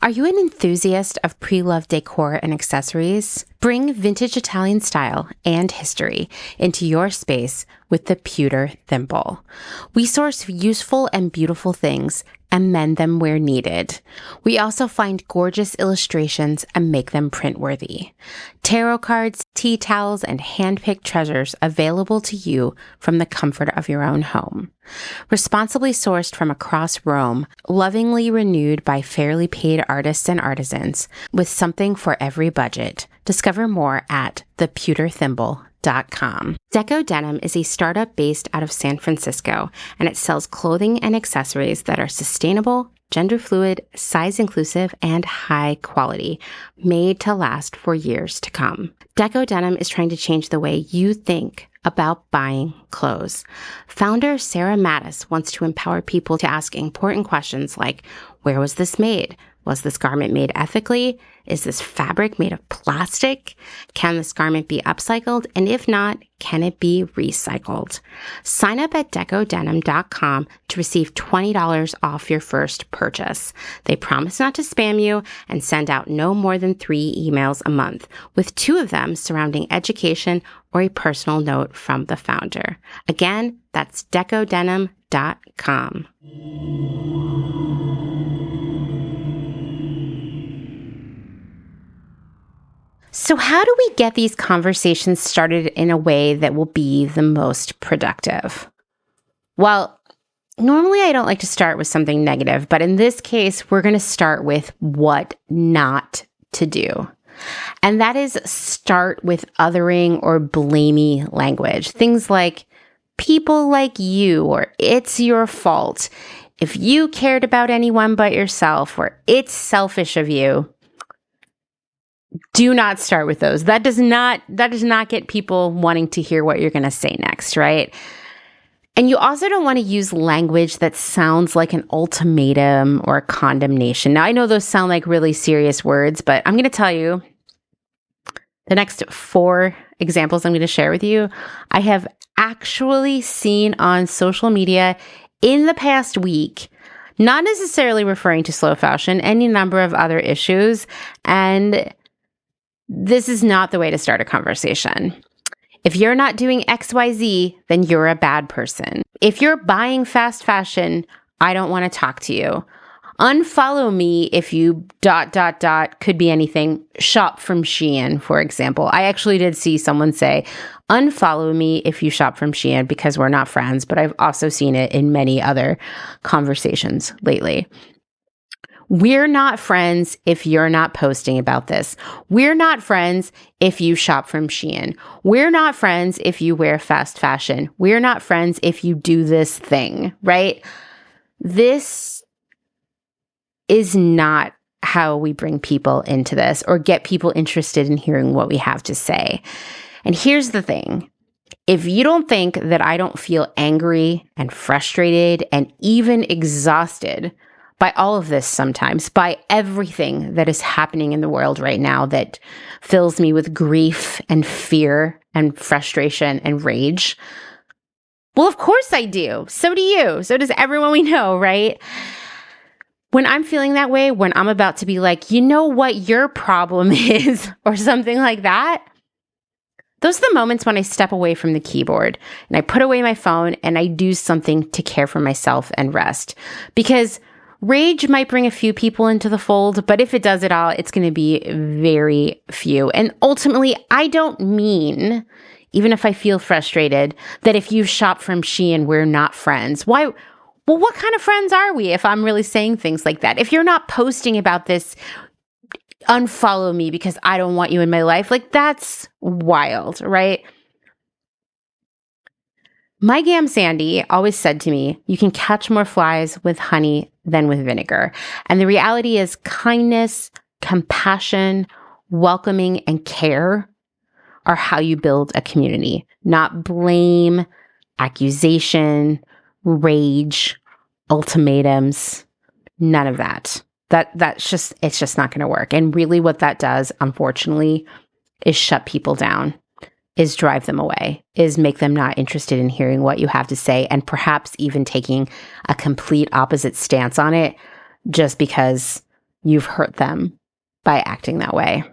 Are you an enthusiast of pre-loved decor and accessories? Bring vintage Italian style and history into your space with the Pewter Thimble. We source useful and beautiful things and mend them where needed. We also find gorgeous illustrations and make them print-worthy. Tarot cards, tea towels, and hand-picked treasures available to you from the comfort of your own home. Responsibly sourced from across Rome, lovingly renewed by fairly paid artists and artisans, with something for every budget. Discover more at thepewterthimble.com. Deco Denim is a startup based out of San Francisco, and it sells clothing and accessories that are sustainable, gender fluid, size inclusive, and high quality, made to last for years to come. Deco Denim is trying to change the way you think about buying clothes. Founder Sarah Mattis wants to empower people to ask important questions like, where was this made? Was this garment made ethically? Is this fabric made of plastic? Can this garment be upcycled? And if not, can it be recycled? Sign up at decodenim.com to receive $20 off your first purchase. They promise not to spam you and send out no more than 3 emails a month, with 2 of them surrounding education or a personal note from the founder. Again, that's decodenim.com. So how do we get these conversations started in a way that will be the most productive? Well, normally I don't like to start with something negative, but in this case, we're going to start with what not to do. And that is start with othering or blamey language. Things like people like you, or it's your fault. If you cared about anyone but yourself, or it's selfish of you. Do not start with those. That does not get people wanting to hear what you're going to say next, right? And you also don't want to use language that sounds like an ultimatum or a condemnation. Now, I know those sound like really serious words, but I'm going to tell you the next 4 examples I'm going to share with you, I have actually seen on social media in the past week, not necessarily referring to slow fashion, any number of other issues, and this is not the way to start a conversation. If you're not doing XYZ, then you're a bad person. If you're buying fast fashion, I don't want to talk to you. Unfollow me if you ... could be anything. Shop from Shein, for example. I actually did see someone say, unfollow me if you shop from Shein because we're not friends, but I've also seen it in many other conversations lately. We're not friends if you're not posting about this. We're not friends if you shop from Shein. We're not friends if you wear fast fashion. We're not friends if you do this thing, right? This is not how we bring people into this or get people interested in hearing what we have to say. And here's the thing. If you don't think that I don't feel angry and frustrated and even exhausted by all of this sometimes, by everything that is happening in the world right now that fills me with grief and fear and frustration and rage, well, of course I do. So do you. So does everyone we know, right? When I'm feeling that way, when I'm about to be like, you know what your problem is, or something like that, those are the moments when I step away from the keyboard and I put away my phone and I do something to care for myself and rest. Because rage might bring a few people into the fold, but if it does at all, it's going to be very few. And ultimately, I don't mean, even if I feel frustrated, that if you shop from Shein, we're not friends. Why? Well, what kind of friends are we if I'm really saying things like that? If you're not posting about this, unfollow me because I don't want you in my life. Like, that's wild, right? My Gam Sandy always said to me, you can catch more flies with honey than with vinegar. And the reality is kindness, compassion, welcoming, and care are how you build a community, not blame, accusation, rage, ultimatums, none of that. It's just not going to work. And really what that does, unfortunately, is shut people down, is drive them away, is make them not interested in hearing what you have to say, and perhaps even taking a complete opposite stance on it just because you've hurt them by acting that way.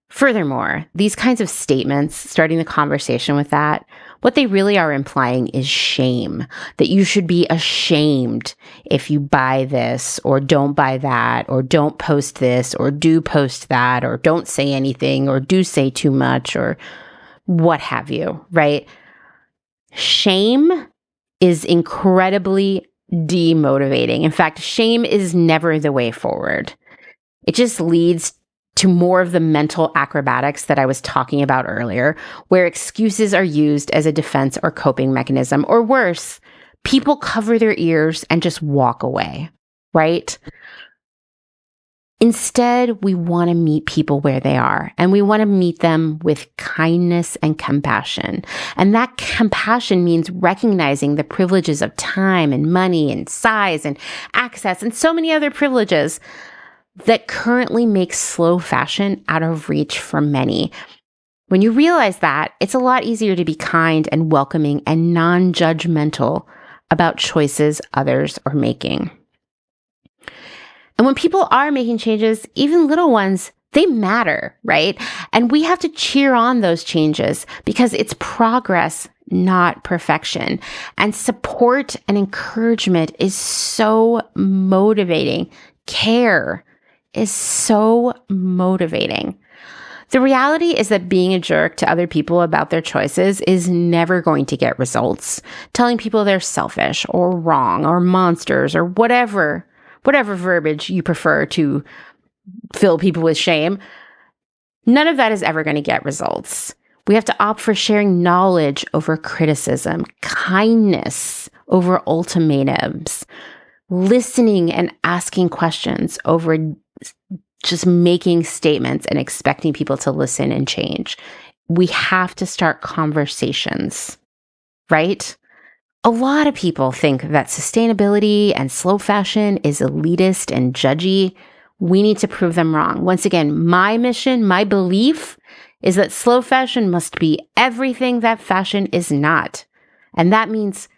Furthermore, these kinds of statements, starting the conversation with that, what they really are implying is shame, that you should be ashamed if you buy this or don't buy that or don't post this or do post that or don't say anything or do say too much or what have you, right? Shame is incredibly demotivating. In fact, shame is never the way forward. It just leads to more of the mental acrobatics that I was talking about earlier, where excuses are used as a defense or coping mechanism, or worse, people cover their ears and just walk away, right? Instead, we want to meet people where they are, and we want to meet them with kindness and compassion. And that compassion means recognizing the privileges of time and money and size and access and so many other privileges that currently makes slow fashion out of reach for many. When you realize that, it's a lot easier to be kind and welcoming and non-judgmental about choices others are making. And when people are making changes, even little ones, they matter, right? And we have to cheer on those changes because it's progress, not perfection. And support and encouragement is so motivating. Care is so motivating. The reality is that being a jerk to other people about their choices is never going to get results. Telling people they're selfish or wrong or monsters or whatever verbiage you prefer to fill people with shame, none of that is ever going to get results. We have to opt for sharing knowledge over criticism, kindness over ultimatums, listening and asking questions over just making statements and expecting people to listen and change. We have to start conversations, right? A lot of people think that sustainability and slow fashion is elitist and judgy. We need to prove them wrong. Once again, my mission, my belief is that slow fashion must be everything that fashion is not. And that means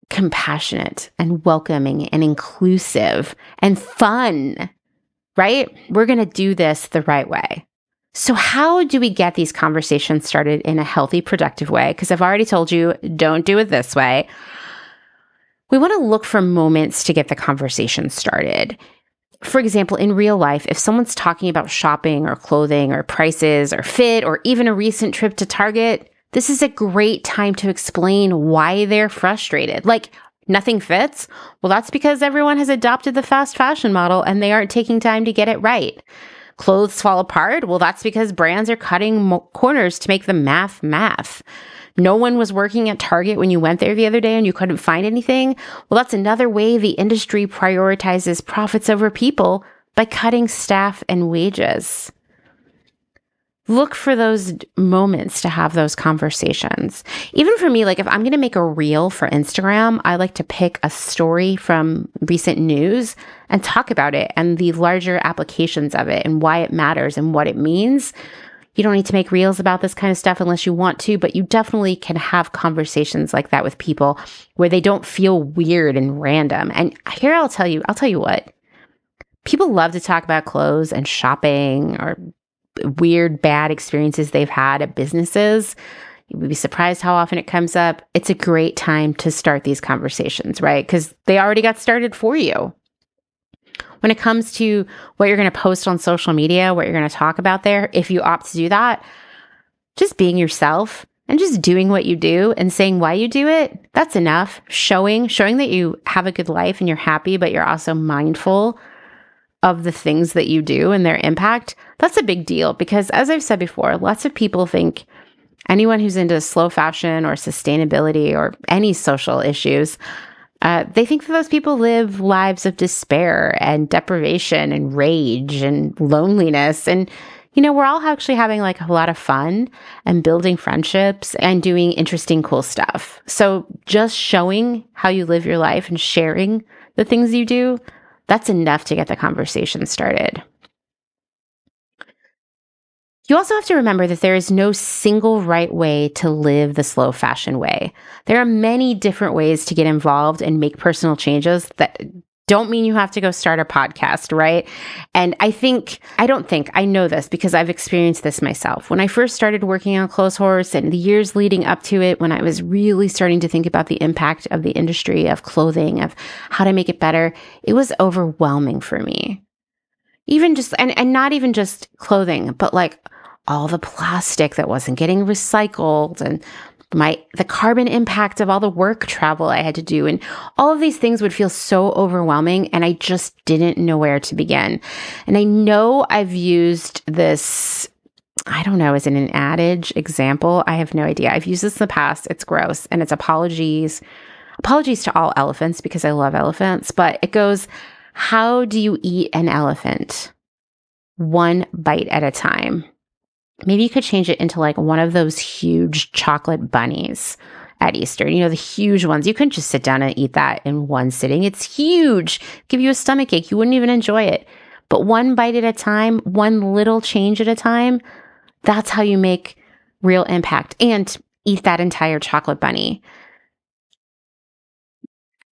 compassionate and welcoming and inclusive and fun, right? We're going to do this the right way. So how do we get these conversations started in a healthy, productive way? Because I've already told you, don't do it this way. We want to look for moments to get the conversation started. For example, in real life, if someone's talking about shopping or clothing or prices or fit or even a recent trip to Target, this is a great time to explain why they're frustrated. Like, nothing fits? Well, that's because everyone has adopted the fast fashion model and they aren't taking time to get it right. Clothes fall apart? Well, that's because brands are cutting corners to make the math. no one was working at Target when you went there the other day and you couldn't find anything? Well, that's another way the industry prioritizes profits over people by cutting staff and wages. Look for those moments to have those conversations. Even for me, like if I'm going to make a reel for Instagram, I like to pick a story from recent news and talk about it and the larger applications of it and why it matters and what it means. You don't need to make reels about this kind of stuff unless you want to, but you definitely can have conversations like that with people where they don't feel weird and random. And here I'll tell you what. People love to talk about clothes and shopping or weird, bad experiences they've had at businesses. You would be surprised how often it comes up. It's a great time to start these conversations, right? Because they already got started for you. When it comes to what you're going to post on social media, what you're going to talk about there, if you opt to do that, just being yourself and just doing what you do and saying why you do it, that's enough. Showing that you have a good life and you're happy, but you're also mindful of the things that you do and their impact, that's a big deal. Because as I've said before, lots of people think anyone who's into slow fashion or sustainability or any social issues, they think that those people live lives of despair and deprivation and rage and loneliness. And, we're all actually having like a lot of fun and building friendships and doing interesting, cool stuff. So just showing how you live your life and sharing the things you do, that's enough to get the conversation started. You also have to remember that there is no single right way to live the slow fashion way. There are many different ways to get involved and make personal changes that don't mean you have to go start a podcast, right? And I know this because I've experienced this myself. When I first started working on Clotheshorse and the years leading up to it, when I was really starting to think about the impact of the industry of clothing, of how to make it better, it was overwhelming for me. Even just, and not even just clothing, but like all the plastic that wasn't getting recycled and the carbon impact of all the work travel I had to do. And all of these things would feel so overwhelming. And I just didn't know where to begin. And I know I've used this, I don't know, is it an adage example? I have no idea. I've used this in the past. It's gross. And it's apologies to all elephants because I love elephants. But it goes, how do you eat an elephant? One bite at a time. Maybe you could change it into like one of those huge chocolate bunnies at Easter. The huge ones. You couldn't just sit down and eat that in one sitting. It's huge. Give you a stomachache. You wouldn't even enjoy it. But one bite at a time, one little change at a time, that's how you make real impact and eat that entire chocolate bunny.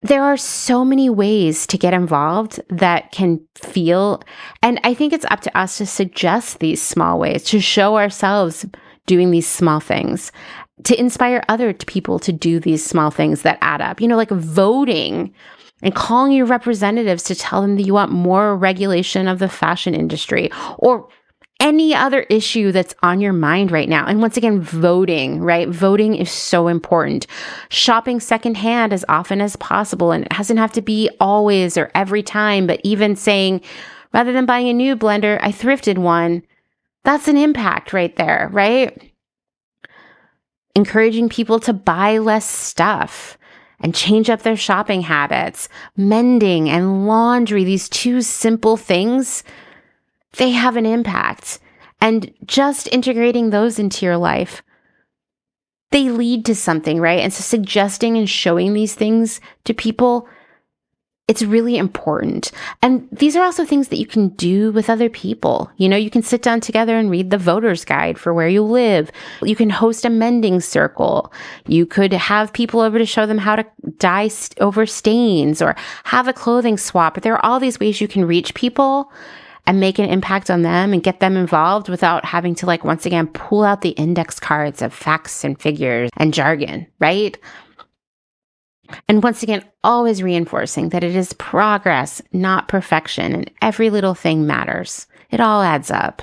There are so many ways to get involved that can feel, and I think it's up to us to suggest these small ways, to show ourselves doing these small things, to inspire other people to do these small things that add up, like voting and calling your representatives to tell them that you want more regulation of the fashion industry or any other issue that's on your mind right now. And once again, voting, right? Voting is so important. Shopping secondhand as often as possible. And it doesn't have to be always or every time, but even saying, rather than buying a new blender, I thrifted one. That's an impact right there, right? Encouraging people to buy less stuff and change up their shopping habits. Mending and laundry, these two simple things, they have an impact. And just integrating those into your life, they lead to something, right? And so suggesting and showing these things to people, it's really important. And these are also things that you can do with other people. You can sit down together and read the voter's guide for where you live. You can host a mending circle. You could have people over to show them how to dye over stains or have a clothing swap. But there are all these ways you can reach people and make an impact on them and get them involved without having to, once again, pull out the index cards of facts and figures and jargon, right? And once again, always reinforcing that it is progress, not perfection, and every little thing matters. It all adds up.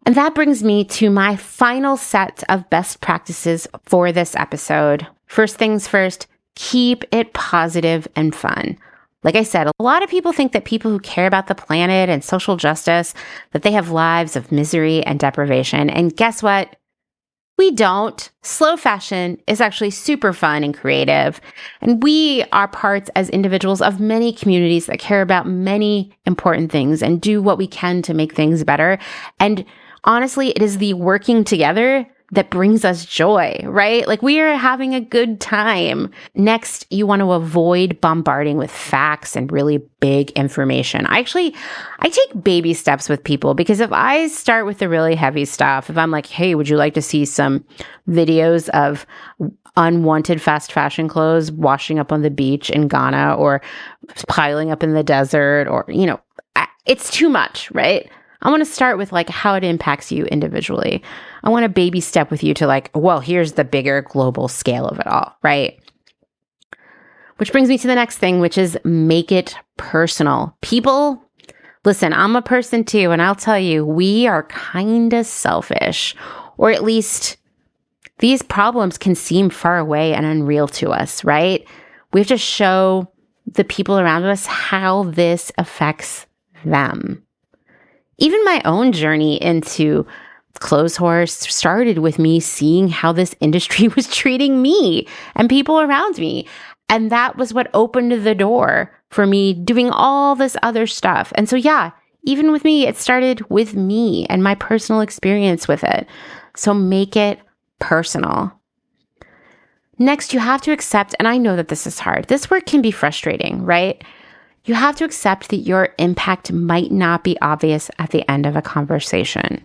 And that brings me to my final set of best practices for this episode. First things first, keep it positive and fun. Like I said, a lot of people think that people who care about the planet and social justice, that they have lives of misery and deprivation. And guess what? We don't. Slow fashion is actually super fun and creative. And we are parts as individuals of many communities that care about many important things and do what we can to make things better. And honestly, it is the working together that brings us joy, right? Like we are having a good time. Next, you want to avoid bombarding with facts and really big information. I take baby steps with people, because if I start with the really heavy stuff, if I'm like, hey, would you like to see some videos of unwanted fast fashion clothes washing up on the beach in Ghana or piling up in the desert, or, it's too much, right? I want to start with like how it impacts you individually. I want to baby step with you to like, well, here's the bigger global scale of it all, right? Which brings me to the next thing, which is make it personal. People, listen, I'm a person too, and I'll tell you, we are kind of selfish, or at least these problems can seem far away and unreal to us, right? We have to show the people around us how this affects them. Even my own journey into Clotheshorse started with me seeing how this industry was treating me and people around me. And that was what opened the door for me doing all this other stuff. And so, yeah, even with me, it started with me and my personal experience with it. So make it personal. Next, you have to accept, and I know that this is hard. This work can be frustrating, right? You have to accept that your impact might not be obvious at the end of a conversation.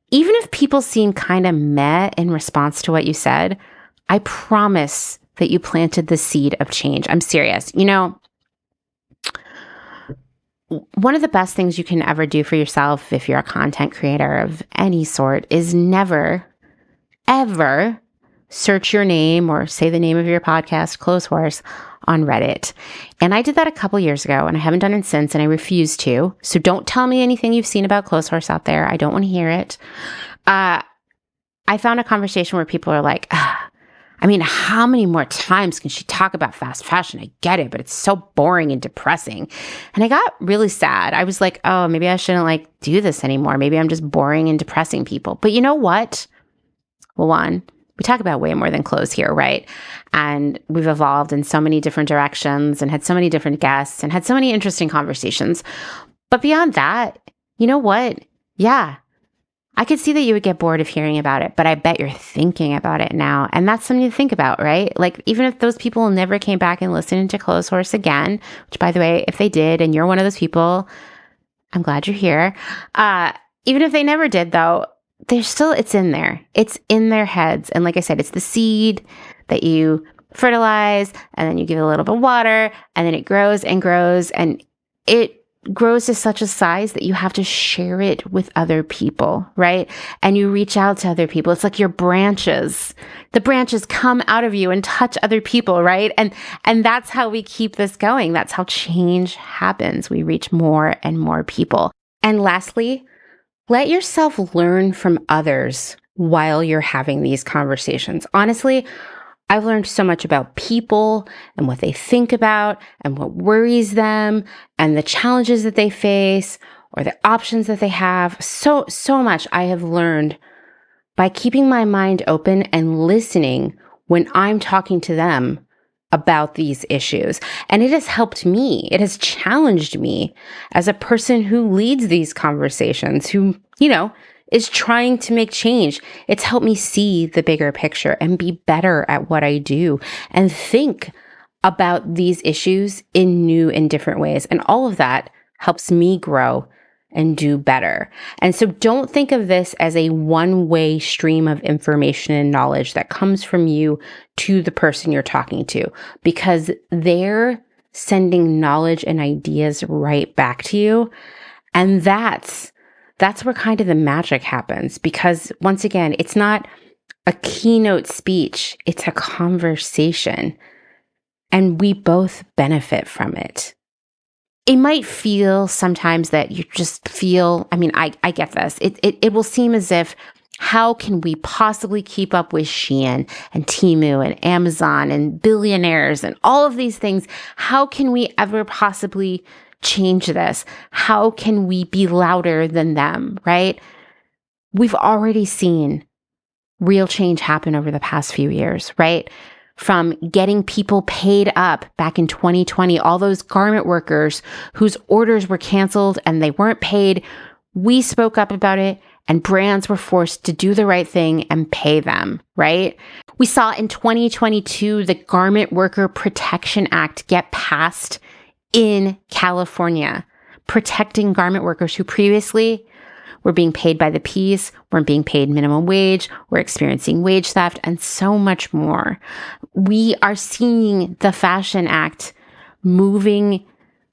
Even if people seem kind of meh in response to what you said, I promise that you planted the seed of change. I'm serious. One of the best things you can ever do for yourself if you're a content creator of any sort is never, ever search your name or say the name of your podcast, Clotheshorse, on Reddit. And I did that a couple years ago, and I haven't done it since, and I refuse to. So don't tell me anything you've seen about Clotheshorse out there. I don't want to hear it. I found a conversation where people are like, how many more times can she talk about fast fashion? I get it, but it's so boring and depressing. And I got really sad. I was like, oh, maybe I shouldn't do this anymore. Maybe I'm just boring and depressing people. But you know what? Well, one, we talk about way more than clothes here, right? And we've evolved in so many different directions and had so many different guests and had so many interesting conversations. But beyond that, you know what? Yeah, I could see that you would get bored of hearing about it, but I bet you're thinking about it now. And that's something to think about, right? Like, even if those people never came back and listened to Clotheshorse again, which, by the way, if they did, and you're one of those people, I'm glad you're here. Even if they never did, though, it's in there. It's in their heads. And like I said, it's the seed that you fertilize, and then you give it a little bit of water, and then it grows and grows, and it grows to such a size that you have to share it with other people, right? And you reach out to other people. It's like your branches. The branches come out of you and touch other people, right? And that's how we keep this going. That's how change happens. We reach more and more people. And lastly, let yourself learn from others while you're having these conversations. Honestly, I've learned so much about people and what they think about and what worries them and the challenges that they face or the options that they have. So much I have learned by keeping my mind open and listening when I'm talking to them about these issues. And it has helped me. It has challenged me as a person who leads these conversations, who, is trying to make change. It's helped me see the bigger picture and be better at what I do and think about these issues in new and different ways. And all of that helps me grow and do better. And so don't think of this as a one-way stream of information and knowledge that comes from you to the person you're talking to, because they're sending knowledge and ideas right back to you. And that's where kind of the magic happens, because once again, it's not a keynote speech, it's a conversation, and we both benefit from it. It might feel sometimes that you just feel, I get this. It will seem as if, how can we possibly keep up with Shein and Temu and Amazon and billionaires and all of these things? How can we ever possibly change this? How can we be louder than them, right? We've already seen real change happen over the past few years, right? From getting people paid up back in 2020, all those garment workers whose orders were canceled and they weren't paid, we spoke up about it and brands were forced to do the right thing and pay them, right? We saw in 2022, the Garment Worker Protection Act get passed in California, protecting garment workers who previously were being paid by the piece, weren't being paid minimum wage, were experiencing wage theft, and so much more. We are seeing the Fashion Act moving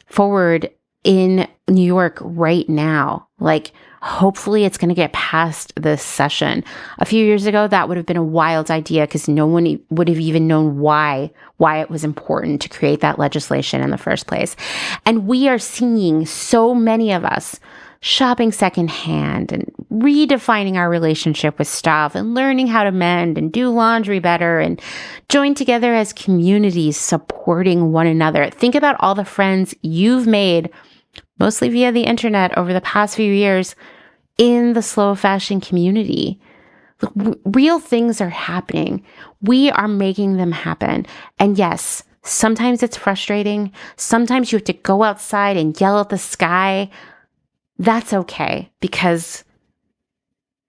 forward in New York right now. Like, hopefully it's going to get passed this session. A few years ago, that would have been a wild idea because no one would have even known why it was important to create that legislation in the first place. And we are seeing so many of us shopping secondhand and redefining our relationship with stuff and learning how to mend and do laundry better and join together as communities supporting one another. Think about all the friends you've made, mostly via the internet over the past few years in the slow fashion community. Look, real things are happening. We are making them happen. And yes, sometimes it's frustrating. Sometimes you have to go outside and yell at the sky. That's okay because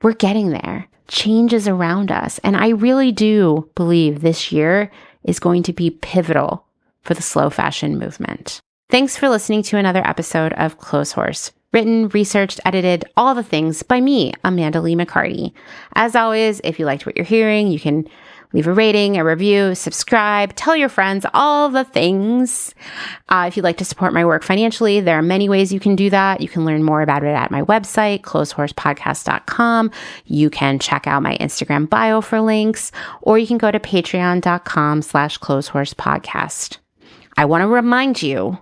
we're getting there. Change is around us. And I really do believe this year is going to be pivotal for the slow fashion movement. Thanks for listening to another episode of Clotheshorse. Written, researched, edited, all the things by me, Amanda Lee McCarty. As always, if you liked what you're hearing, you can leave a rating, a review, subscribe, tell your friends, all the things. If you'd like to support my work financially, there are many ways you can do that. You can learn more about it at my website, clotheshorsepodcast.com. You can check out my Instagram bio for links, or you can go to patreon.com/clotheshorsepodcast. I want to remind you,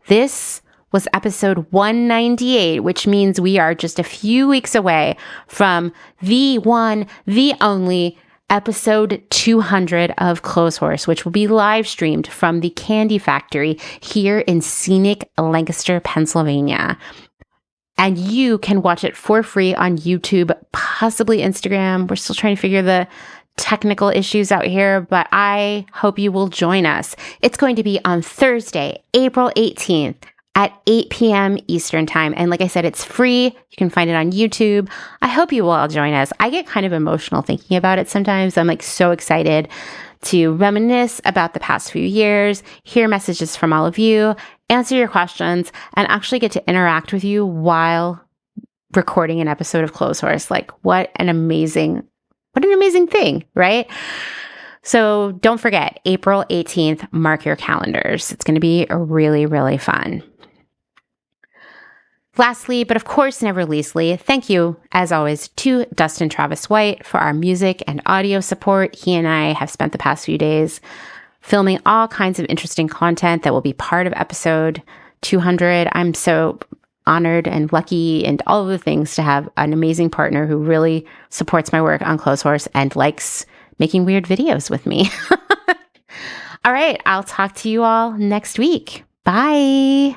this was episode 198, which means we are just a few weeks away from the one, the only episode 200 of Clotheshorse, which will be live streamed from the Candy Factory here in scenic Lancaster, Pennsylvania. And you can watch it for free on YouTube, possibly Instagram. We're still trying to figure the technical issues out here, but I hope you will join us. It's going to be on Thursday, April 18th. At 8 p.m. Eastern time. And like I said, it's free. You can find it on YouTube. I hope you will all join us. I get kind of emotional thinking about it sometimes. I'm like so excited to reminisce about the past few years, hear messages from all of you, answer your questions, and actually get to interact with you while recording an episode of Clotheshorse. Like what an amazing thing, right? So don't forget, April 18th, mark your calendars. It's going to be really, really fun. Lastly, but of course never leastly, thank you, as always, to Dustin Travis White for our music and audio support. He and I have spent the past few days filming all kinds of interesting content that will be part of episode 200. I'm so honored and lucky and all of the things to have an amazing partner who really supports my work on Clotheshorse and likes making weird videos with me. All right, I'll talk to you all next week. Bye.